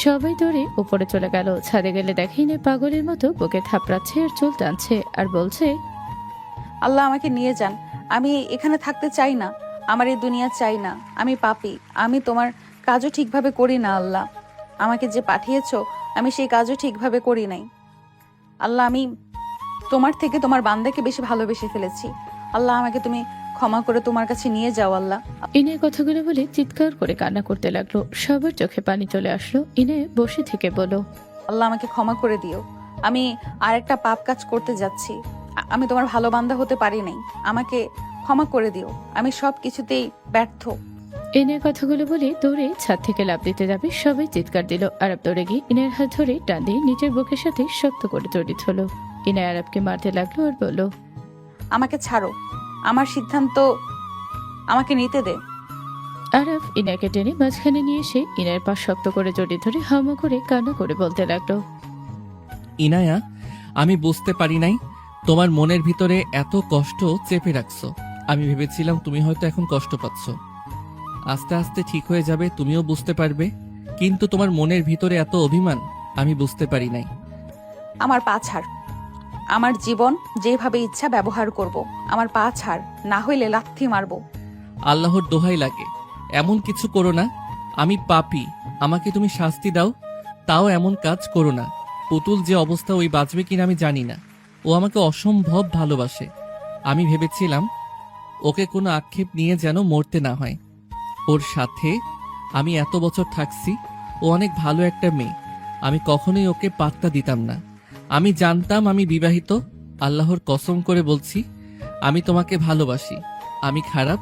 সবাই দৌড়ে উপরে চলে গেল। ছাদে গেলে দেখে ইনায় পাগলের মতো বুকে থাপড়াচ্ছে আর চুল টানছে আর বলছে, আল্লাহ, আমাকে নিয়ে যান। আমি এখানে থাকতে চাই না, আমার এই দুনিয়া চাই না। আমি পাপী, আমি তোমার কাজও ঠিকভাবে করি না। আল্লাহ, আমাকে যে পাঠিয়েছো, আমি সেই কাজও ঠিকভাবে করি নাই। আল্লাহ, আমি তোমার থেকে তোমার বান্দাকে বেশি ভালোবেসে ফেলেছি। আল্লাহ, আমাকে তুমি ক্ষমা করে তোমার কাছে নিয়ে যাও। আল্লাহ। ইনায় কথাগুলো বলে চিৎকার করে কান্না করতে লাগলো। সবার চোখে পানি চলে আসলো। ইনায় বসে থেকে বলো, আল্লাহ, আমাকে ক্ষমা করে দিও। আমি আর একটা পাপ কাজ করতে যাচ্ছি। আমি তোমার ভালো বান্দা হতে পারি নাই, আমাকে ক্ষমা করে দিও। আমি সব কিছুতেই ব্যর্থ। ইনায়ের কথাগুলো বলে দৌড়ে ছাদ থেকে লাফ দিতে যাবে। সবাই চিৎকার দিল। আরব দৌড়ে গিয়ে ইনায়ের হাত ধরে টান দিয়ে নিজের বুকের সাথে শক্ত করে জড়িত হলো। ইনায় আরবকে মারতে লাগলো আর বলল, আমাকে ছাড়ো, আমার সিদ্ধান্ত আমাকে নিতে দে। আরব ইনায়কে টেনে মাঝখানে নিয়ে এসে ইনায়ের পা শক্ত করে জড়িয়ে ধরে হামা করে কান্না করে বলতে লাগলো, ইনায়া, আমি বুঝতে পারি নাই তোমার মনের ভিতরে এত কষ্ট চেপে রাখছো। আমি ভেবেছিলাম তুমি হয়তো এখন কষ্ট পাচ্ছ, আস্তে আস্তে ঠিক হয়ে যাবে, তুমিও বুঝতে পারবে। কিন্তু তোমার মনের ভিতরে এত অভিমান আমি বুঝতে পারি নাই। আমার পা ছাড়, আমার জীবন যেভাবে ইচ্ছা ব্যবহার করব। আমার পা ছাড়, না হইলে লাথি মারবো। আল্লাহর দোহাই লাগে, এমন কিছু করো না। আমি পাপী, আমাকে তুমি শাস্তি দাও, তাও এমন কাজ করো না। পুতুল যে অবস্থা, ওই বাঁচবে কিনা আমি জানি না। ও আমাকে অসম্ভব ভালোবাসে। আমি ভেবেছিলাম ওকে কোনো আক্ষেপ নিয়ে যেন মরতে না হয়। ওর সাথে আমি এত বছর থাকছি, ও অনেক ভালো একটা মেয়ে। আমি কখনোই ওকে পাত্তা দিতাম না। আমি জানতাম আমি বিবাহিত। আল্লাহর কসম করে বলছি, আমি তোমাকে ভালোবাসি। আমি খারাপ,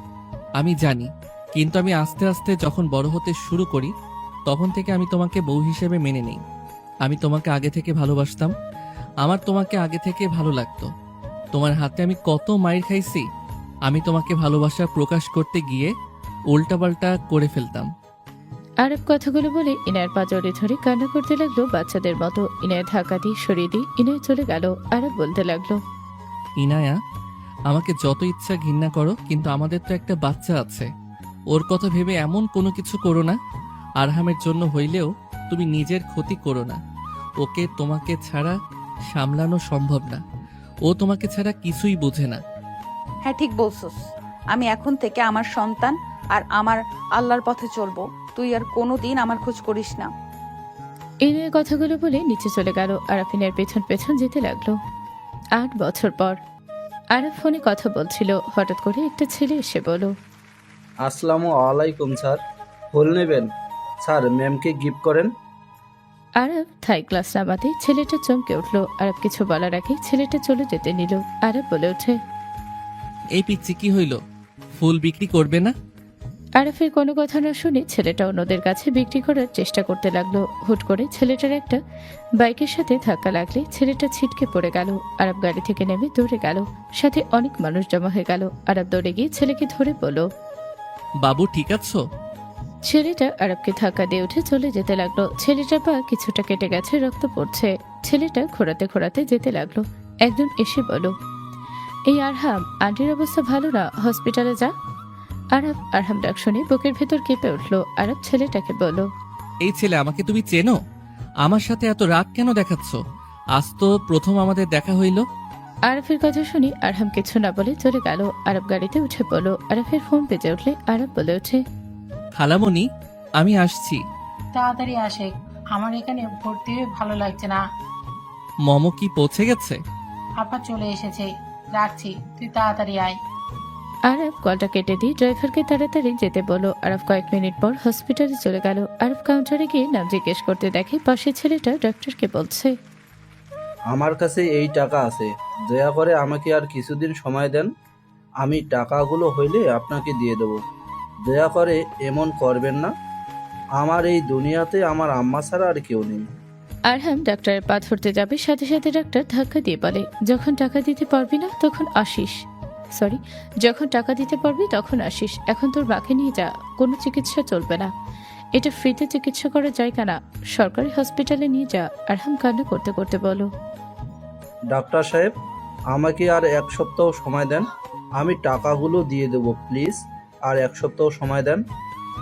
আমি জানি, কিন্তু আমি আস্তে আস্তে যখন বড় হতে শুরু করি, তখন থেকে আমি তোমাকে বউ হিসেবে মেনে নেই। আমি তোমাকে আগে থেকে ভালোবাসতাম, আমার তোমাকে আগে থেকে ভালো লাগতো। তোমার হাতে আমি কত মাইর খাইছি। আমি তোমাকে ভালোবাসা প্রকাশ করতে গিয়ে উল্টাপাল্টা করে ফেলতাম। আরব কথাগুলো বলে ইনায়ের পা জড়িয়ে ধরে কান্না করতে লাগলো বাচ্চাদের মতো। ইনায় ধাক্কা দিয়ে সরিয়ে দিয়ে ইনায় চলে গেল। আরব বলতে লাগলো, ইনায়া, আমাকে যত ইচ্ছা ঘৃণা করো, কিন্তু আমাদের তো একটা বাচ্চা আছে। ওর কথা ভেবে এমন কোনো কিছু করো না। আরহামের জন্য হইলেও তুমি নিজের ক্ষতি করো না। ওকে তোমাকে ছাড়া সামলানো সম্ভব না। ও তোমাকে ছাড়া কিছুই বোঝে না। হ্যাঁ, ঠিক বলছস। আমি এখন থেকে আমার সন্তান আর আমার আল্লাহর পথে চলবো। তুই আর কোনোদিন আমার খোঁজ করিস না। ইনায়ের কথাগুলো বলে নিচে চলে গেল। আরব ইনায়ের পেছন পেছন যেতে লাগলো। 8 বছর পর আরব ফোনে কথা বলছিল। হঠাৎ করে একটা ছেলে এসে বলল, আসসালামু আলাইকুম স্যার, ফুল নেবেন? স্যার, ম্যামকে গিফট করেন। আরব থাই ক্লাস নামাতে ছেলেটা চমকে উঠলো। আরব কিছু বলার আগে ছেলেটা চলে যেতে নিল। আরব বলে ওঠে, এই পিচ্ছি কি হইল? ফুল বিক্রি করবে না? আরফের কোনো কথা না শুনে ছেলেটা অন্যদের কাছে বিক্রি করার চেষ্টা করতে লাগলো। হুট করে ছেলেটার একটা বাইকের সাথে ধাক্কা লাগলে ছেলেটা ছিটকে পড়ে গেল। আরব গাড়ি থেকে নেমে দৌড়ে গেল। সাথে অনেক মানুষ জমা হয়ে গেল। আরব দৌড়ে গিয়ে ছেলেকে ধরে বলল, বাবু ঠিক আছো? ছেলেটা আরবকে ধাক্কা দিয়ে উঠে চলে যেতে লাগলো। ছেলেটার পা কিছুটা কেটে গেছে, রক্ত পড়ছে। ছেলেটা ঘোরাতে ঘোরাতে যেতে লাগলো। একজন এসে বলল, এই আরহাম, আন্টির অবস্থা ভালো না, হসপিটালে যা। আরব আরহাম ডাক শুনে বুকের ভেতর কেঁপে উঠল। আরব ছেলেটাকে বলল, এই ছেলে, আমাকে তুমি চেনো? আমার সাথে এত রাগ কেন দেখাচ্ছ? আজ তো প্রথম আমাদের দেখা হইল। আরবের কথা শুনি আরহাম কিছু না বলে চলে গেল। আরব গাড়িতে উঠে পড়ল। আরবের ফোন বেজে উঠলে আরব বলে ওঠে, খালামণি, আমি আসছি। তাড়াতাড়ি আসে, আমার এখানে ভর্তি হয়ে ভালো লাগছে না। মম কি পৌঁছে গেছে? আপা চলে এসেছে, রাখছি, তুই তাড়াতাড়ি আয়। আরব কলটা কেটে দিয়ে ড্রাইভারকে তাড়াতাড়ি যেতে বলল। আরব কয়েক মিনিট পর হসপিটালে চলে গেল। আরব কাউন্টারে গিয়ে নাম জিজ্ঞেস করতে দেখে পাশের ছেলেটা ডাক্তারকে বলছে, আমার কাছে এই টাকা আছে, দয়া করে আমাকে আর কিছুদিন সময় দেন, আমি টাকাগুলো হইলে আপনাকে দিয়ে দেব। দয়া করে এমন করবেন না, আমার এই দুনিয়াতে আমার আম্মা ছাড়া আর কেউ নেই। আরহাম ডাক্তারের পা ধরতে যাবে, সাথে সাথে ডাক্তার ধাক্কা দিয়ে বলে, যখন টাকা দিতে পারবি না তখন আসিস। যখন টাকা দিতে পারবি তখন আসিস। এখন তোর মাকে নিয়ে যা, কোনো চিকিৎসা চলবে না। এটা ফ্রিতে চিকিৎসা করার জায়গা না, সরকারি হসপিটালে নিয়ে যা। আরহাম কান্না করতে করতে বলো, ডাক্তার সাহেব, আমাকে আর 1 সপ্তাহ সময় দেন, আমি টাকাগুলো দিয়ে দেবো, প্লিজ আর 1 সপ্তাহ সময় দেন।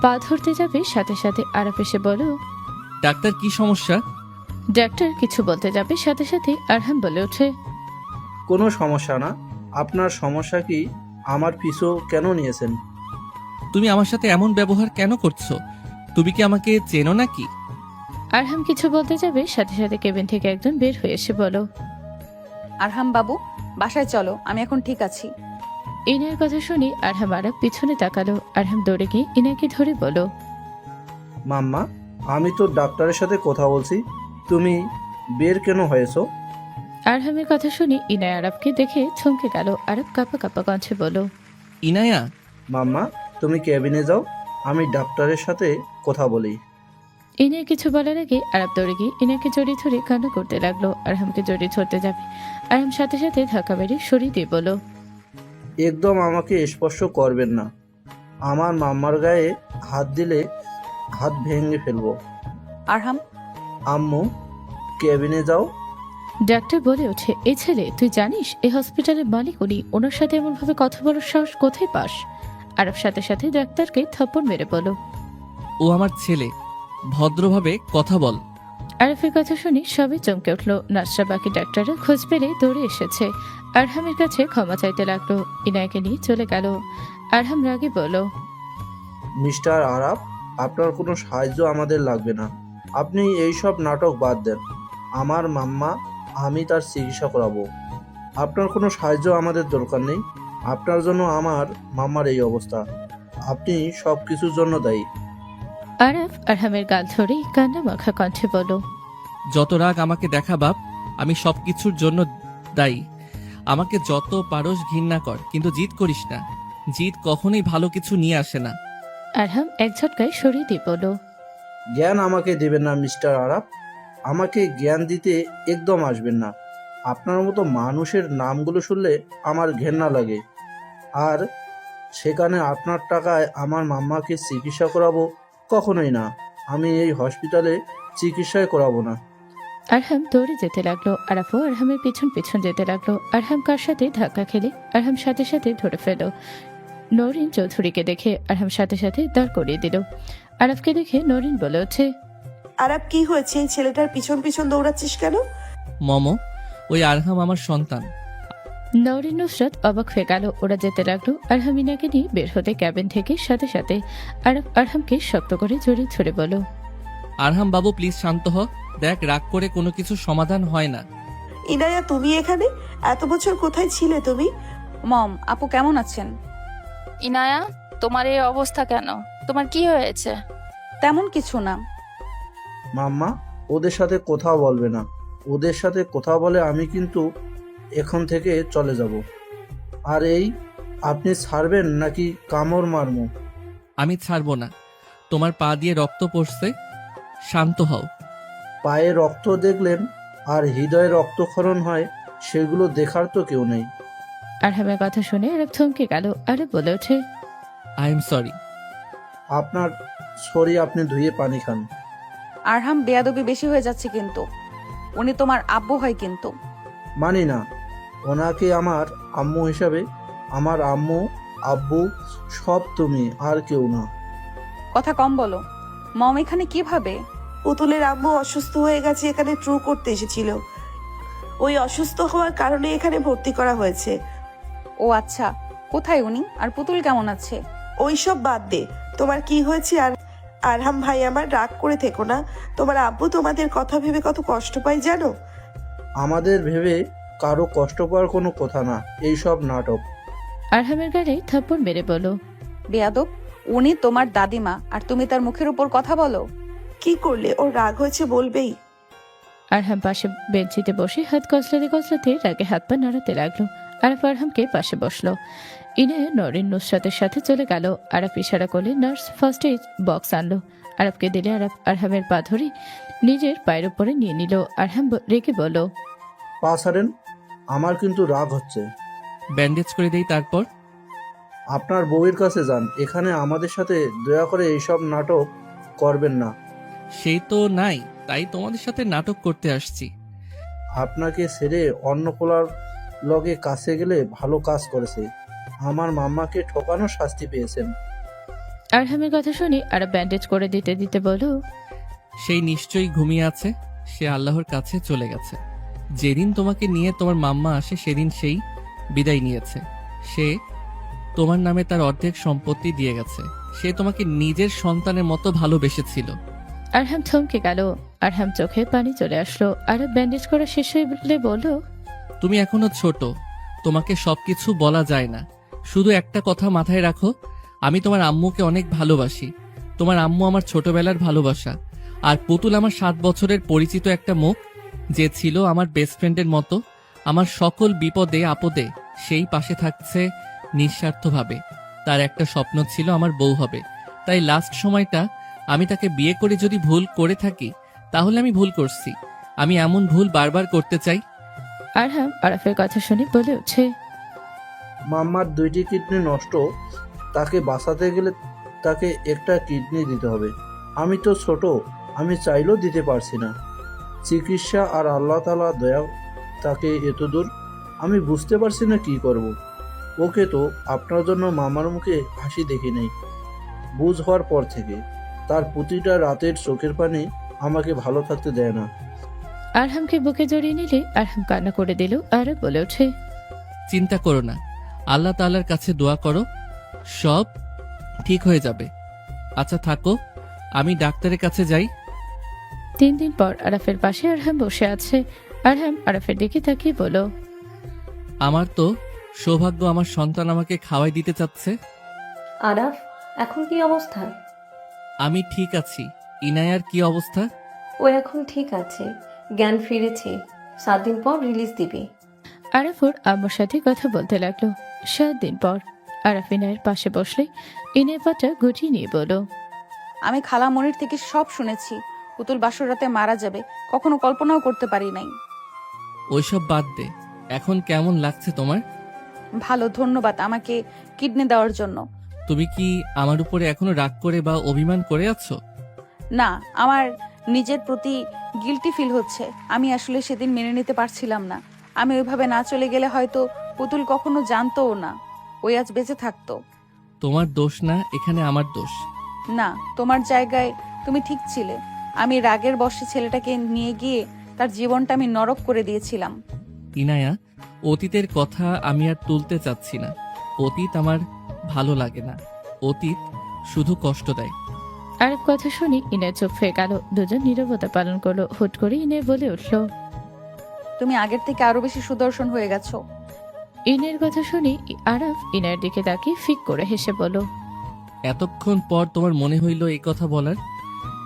পা ধরতে যাবে, সাথে সাথে আরব এসে বলো, ডাক্তার, কি সমস্যা? ডাক্তার কিছু বলতে যাবে, সাথে সাথে আরহাম বলে ওঠে, কোনো সমস্যা না। আপনার সমস্যা কি? আমার পিছু কেন নিয়েছেন? তুমি আমার সাথে এমন ব্যবহার কেন করছো? তুমি কি আমাকে চেনো নাকি? আরহাম কিছু বলতে যাবে, সাথে সাথে কেবিন থেকে একজন বের হয়ে এসে বলো, আরহাম বাবু, বাসায় চলো, আমি এখন ঠিক আছি। ইনার কথা শুনে আরহাম আরব পিছনে তাকালো। আরহাম দৌড়ে গিয়ে ইনাকে ধরে বলো, মাম্মা, আমি তো ডাক্তারের সাথে কথা বলছি, তুমি বের কেন হয়েছো? আরহামের কথা শুনে ইনায় আরবকে দেখে থমকে গেল। আরব কাঁপা কাঁপা কণ্ঠে বলো, ইনায়া। মাম্মা, তুমি কেবিনে যাও, আমি ডাক্তারের সাথে কথা বলি। ইনায় কিছু বলার আগে আরব দৌড়ে গিয়ে ইনাকে জড়িয়ে ধরে কান্না করতে লাগলো। আরহামকে জড়িয়ে ধরতে যাবে, আরহাম সাথে সাথে ধাক্কা মেরে সরিয়ে দিয়ে বলো, একদম আমাকে স্পর্শ করবেন না, আমার মাম্মার গায়ে হাত দিলে হাত ভেঙে ফেলবো। আরহাম, আম্মু, কেবিনে যাও। ডাক্তার বলে ওঠে, এই ছেলে, তুই জানিস এই হসপিটালের মালিক উনি, ওনার সাথে এমন ভাবে কথা বলার সাহস কোথায় পাস? আরব সাথে সাথে ডাক্তারকে থাপ্পড় মেরে বলো, ও আমার ছেলে, ভদ্রভাবে কথা বল। আরফের কথা শুনে সবাই চমকে উঠলো। নার্সরা বাকি ডাক্তাররা খোঁজ পেলে দৌড়ে এসেছে। আরহামের কাছে ক্ষমা চাইতে লাগলো। ইনায়কে নিয়ে চলে গেল। আরহাম রাগে বলল, মিস্টার আরাব, আপনার কোনো সাহায্য আমাদের লাগবে না, আপনি এই সব নাটক বাদ দেন। আমার মাম্মা, আমি তার চিকিৎসা করাবো, আপনার কোনো সাহায্য আমাদের দরকার নেই। আপনার জন্য আমার মাম্মার এই অবস্থা, আপনি সব কিছুর জন্য দায়ী। আরফ আরহামের গাল ধরে কান্না মাখা কণ্ঠে বলল, যত রাগ আমাকে দেখা বাপ, আমি সব কিছুর জন্য দায়ী। আমাকে যত পারস ঘৃণা কর, কিন্তু জিদ করিস না। জিদ কখনোই ভালো কিছু নিয়ে আসে না। আরহাম এক ঝটকায় সরিয়ে দিয়ে বলল, জ্ঞান আমাকে দেবেন না মিস্টার আরাব, আমাকে জ্ঞান দিতে একদম আসবেন না। আপনার মতো মানুষের নামগুলো শুনলে আমার ঘেন্না লাগে। আর সেখানে আপনার টাকায় আমার মাম্মাকে চিকিৎসা করাবো, কখনোই না। আমি এই হসপিটালে চিকিৎসাই করাবো না। আরহাম দৌড়ে যেতে লাগলো। আরাফও আরহামের পিছন পিছন যেতে লাগলো। আরহাম কার সাথে ধাক্কা খেলে আরহাম সাথে সাথে ধরে ফেল। নরিন চৌধুরীকে দেখে আরহাম সাথে সাথে দাঁড় করিয়ে দিল। আরাফকে দেখে নরিন বলে ওঠে, আরাব, কি হয়েছে? এই ছেলেটার পিছন পিছন দৌড়াচ্ছিস কেন? মম, ওই আরহাম আমার সন্তান। নরিন নুসরাত অবাক হয়ে গেল। ওরা যেতে লাগলো। আরহাম ইনাকে নিয়ে বের হতে ক্যাবিন থেকে সাথে সাথে আরাফ আরহামকে শক্ত করে জড়িয়ে ধরে বলো, আরহাম বাবু, প্লিজ শান্ত হ। দেখ, রাগ করে কোনো কিছু সমাধান হয় না। ইনায়া, তুমি এখানে? এত বছর কোথায় ছিলে তুমি? মম, আপু কেমন আছেন? ইনায়া, তোমার এই অবস্থা কেন? তোমার কি হয়েছে? তেমন কিছু না। মাম্মা, ওদের সাথে কথা বলবে না। ওদের সাথে কথা বলে আমি কিন্তু এখন থেকে চলে যাব। আর এই, আপনি ছাড়বেন নাকি কামড় মারমু? আমি ছাড়বো না। তোমার পা দিয়ে রক্ত পড়ছে, শান্ত হও। পায়ে রক্ত দেখলেন আর হৃদয়ে রক্তক্ষরণ হয়, সেগুলো দেখার তো কেউ নেই। আরহামের কথা শুনে আরাফ থমকে গেল। আরে বলে ওঠে, আই এম সরি। আপনার সরি, আপনি ধুয়ে পানি খান। আরহাম, বেয়াদবি বেশি হয়ে যাচ্ছে কিন্তু। উনি তোমার আব্বু হয় কিন্তু। মানি না, ওনাকে আমার আম্মু হিসাবে। আমার আম্মু আব্বু সব তুমি, আর কেউ না। কথা কম বলো। মম এখানে কিভাবে? পুতুলের আম্মু অসুস্থ হয়ে গেছে, এখানে ট্রু করতে এসেছিল। ওই অসুস্থ হওয়ার কারণে এখানে ভর্তি করা হয়েছে। ও আচ্ছা, কোথায় উনি? আর পুতুল কেমন আছে? ওইসব বাদ দে, তোমার কি হয়েছে? আর আরহাম ভাই, আমার রাগ করে থেকো না। তোমার আব্বু তোমাদের কথা ভেবে কত কষ্ট পাই জানো? আমাদের ভেবে কারো কষ্ট পাওয়ার কোনো কথা না, এইসব নাটক। আরহামের গালে থাপ্পড় মেরে বলো, বেয়াদব, উনি তোমার দাদিমা আর তুমি তার মুখের উপর কথা বলো? কি করলে? ওর রাগ হয়েছে বলবেই। আরহাম পাশে বেঞ্চিতে বসে হাত কসলাতে কসলাতে রাগে হাত পা নাড়াতে লাগলো। আরাফ আরহামকে পাশে বসলো। ইনায়া নরিন নুসরাতের সাথে চলে গেল। আরাফ ইশারা করলে নার্স ফার্স্ট এইড বক্স আনলো। আরাফকে দিলে আরাফ আরহামের পা ধরে নিজের পায়ের উপরে নিয়ে নিল। আরহাম রেগে বলল, পা ছাড়েন, আমার কিন্তু রাগ হচ্ছে। ব্যান্ডেজ করে দেই তারপর? আপনার বউয়ের কাছে যান, এখানে আমাদের সাথে দয়া করে এইসব নাটক করবেন না। সেই তো নাই, তাই তোমাদের সাথে নাটক করতে আসছি। আপনাকে ছেড়ে অন্য পোলার লগে কাছে গেলে ভালো কাজ করেছে। আমার মাম্মাকে ঠকানোর শাস্তি পেয়েছেন। আরহামের কথা শুনে আরাফ ব্যান্ডেজ করে দিতে দিতে বলল, সেই নিশ্চয়ই ঘুমিয়ে আছে, সে আল্লাহর কাছে চলে গেছে। যেদিন তোমাকে নিয়ে তোমার মাম্মা আসে সেদিন সেই বিদায় নিয়েছে। সে তোমার নামে তার অর্ধেক সম্পত্তি দিয়ে গেছে। সে তোমাকে নিজের সন্তানের মতো ভালোবেসেছিল। আরহাম থমকে গেল। আরহাম চোখে পানি চলে আসলো। আরাফ ব্যান্ডেজ করা শেষ হয়ে বলল, তুমি এখনো ছোট, তোমাকে সবকিছু বলা যায় না। শুধু একটা কথা মাথায় রাখো, আমি তোমার আম্মুকে অনেক ভালোবাসি। তোমার আম্মু আমার ছোটবেলার ভালোবাসা। আর পুতুল আমার 7 বছরের পরিচিত একটা মুখ, যে ছিল আমার বেস্ট ফ্রেন্ডের মতো। আমার সকল বিপদে আপদে সেই পাশে থাকছে নিঃস্বার্থভাবে। তার একটা স্বপ্ন ছিল আমার বউ হবে। তাই লাস্ট সময়টা আমি তাকে বিয়ে করে যদি ভুল করে থাকি, তাহলে আমি ভুল করছি। আমি এমন ভুল বারবার করতে চাই। আরহাম আরাফের কথা শুনে বলে উঠছে, মাম্মার 2টি কিডনি নষ্ট, তাকে বাঁচাতে গেলে তাকে একটা কিডনি দিতে হবে। আমি তো ছোট, আমি চাইলেও দিতে পারছি না। চিকিৎসা আর আল্লাহ তাআলা দয়া তাকে এতদূর, আমি বুঝতে পারছি না কি করব। ওকে তো আপনার জন্য মামার মুখে হাসি দেখি নাই বুঝ হওয়ার পর থেকে। তার প্রতিটা রাতের চোখের পানি আমাকে ভালো থাকতে দেয় না। আরহামকে বুকে জড়িয়ে নিলে আরহাম কান্না করে দিল। আর বলে ওঠে, চিন্তা করো না, আল্লাহ তাআলার কাছে দোয়া করো, সব ঠিক হয়ে যাবে। আচ্ছা থাকো, আমি ডাক্তারের কাছে যাই। 3 দিন পর আরাফের পাশে আরহাম বসে আছে। আরহাম আরাফের দিকে তাকিয়ে বলল, আমার তো সৌভাগ্য, আমার সন্তান আমাকে খাওয়াই দিতে চাচ্ছে। আরাফ, এখন কি অবস্থা? আমি ঠিক আছি। ইনায়ার কি অবস্থা? ও এখন ঠিক আছে, জ্ঞান ফিরেছে। 7 দিন পর রিলিজ দিবে। আরাফ ওর আম্মুর সাথে কথা বলতে লাগলো। 7 দিন পর আরাফ ইনায়ের পাশে বসলে ইনায়ের পাটা গুটিয়ে নিয়ে বলল, আমি খালা মনির থেকে সব শুনেছি। পুতুল বাসর রাতে মারা যাবে, কখনো কল্পনাও করতে পারি নাই। ওইসব বাদ দে, এখন কেমন লাগছে তোমার? ভালো, ধন্যবাদ আমাকে কিডনি দেওয়ার জন্য। তুমি কি আমার উপরে এখনো রাগ করে বা অভিমান করে আছো? না, আমার নিজের প্রতি গিল্টি ফিল হচ্ছে। আমি আসলে সেদিন মেনে নিতে পারছিলাম না। আমি ওইভাবে না চলে গেলে হয়তো পুতুল কখনো জানতোও না ওই আজ বেঁচে থাকতো। তোমার দোষ না, এখানে আমার দোষ। না, তোমার জায়গায় তুমি ঠিক ছিলে। আমি রাগের বশে ছেলেটাকে নিয়ে গিয়ে তার জীবনটা আমি নরক করে দিয়েছিলাম। ইনায়া, অতীতের কথা আমি আর তুলতে চাচ্ছি না। অতীত আমার ভালো লাগে না। অতীত শুধু কষ্ট দেয়। আরাফ কথা শুনে ইনায়ের চোখ ফেয়ে গেল। দুজন নীরবতা পালন করলো। হুট করে ইনায় বলে উঠল, তুমি আগের থেকে আরো বেশি সুদর্শন হয়ে গেছো। ইনায়ের কথা শুনে আরাফ ইনায়ের দিকে তাকিয়ে ফিক করে হেসে বলল, এতক্ষণ পর তোমার মনে হইল এই কথা বলার?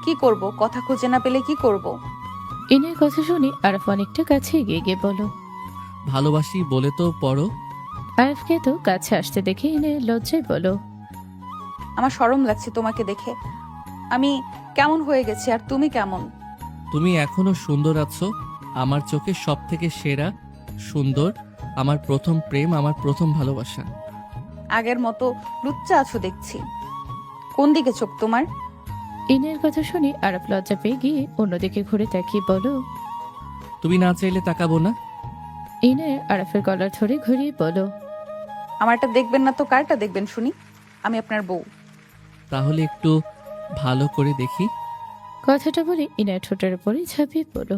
কি করব, কথা খুঁজে না পেলে কি করব? ইনায়ের কথা শুনে আরাফ অনেকটা কাছে এগিয়ে গিয়ে বলল, ভালোবাসি বলে তো পড়ো। আরাফকে তো কাছে আসতে দেখে ইনায়ের লজ্জায় বলল, আমার শরম লাগছে তোমাকে দেখে। আমি কেমন হয়ে গেছি আর তুমি কেমন? তুমি এখনো সুন্দর আছো। আমার চোখে সব থেকে সেরা সুন্দর, আমার প্রথম প্রেম, আমার প্রথম ভালোবাসা। আগের মতো লুচ্চা আছো দেখছি। কোন দিকে চোখ তোমার? ইনায়ের কথা শুনে আরাফ লজ্জা পেয়ে গিয়ে অন্যদিকে ঘুরে তাকিয়ে বলল, তুমি না চাইলে তাকাবো না? ইনায় আরাফের গলা ধরে ঘুরিয়ে বলল, আমারটা দেখবেন না তো কারটা দেখবেন শুনি? আমি আপনার বউ। তাহলে একটু ভালো করে দেখি। কথাটা বলে ইনার ঠোঁটের উপরে ঝাঁপিয়ে পড়ল।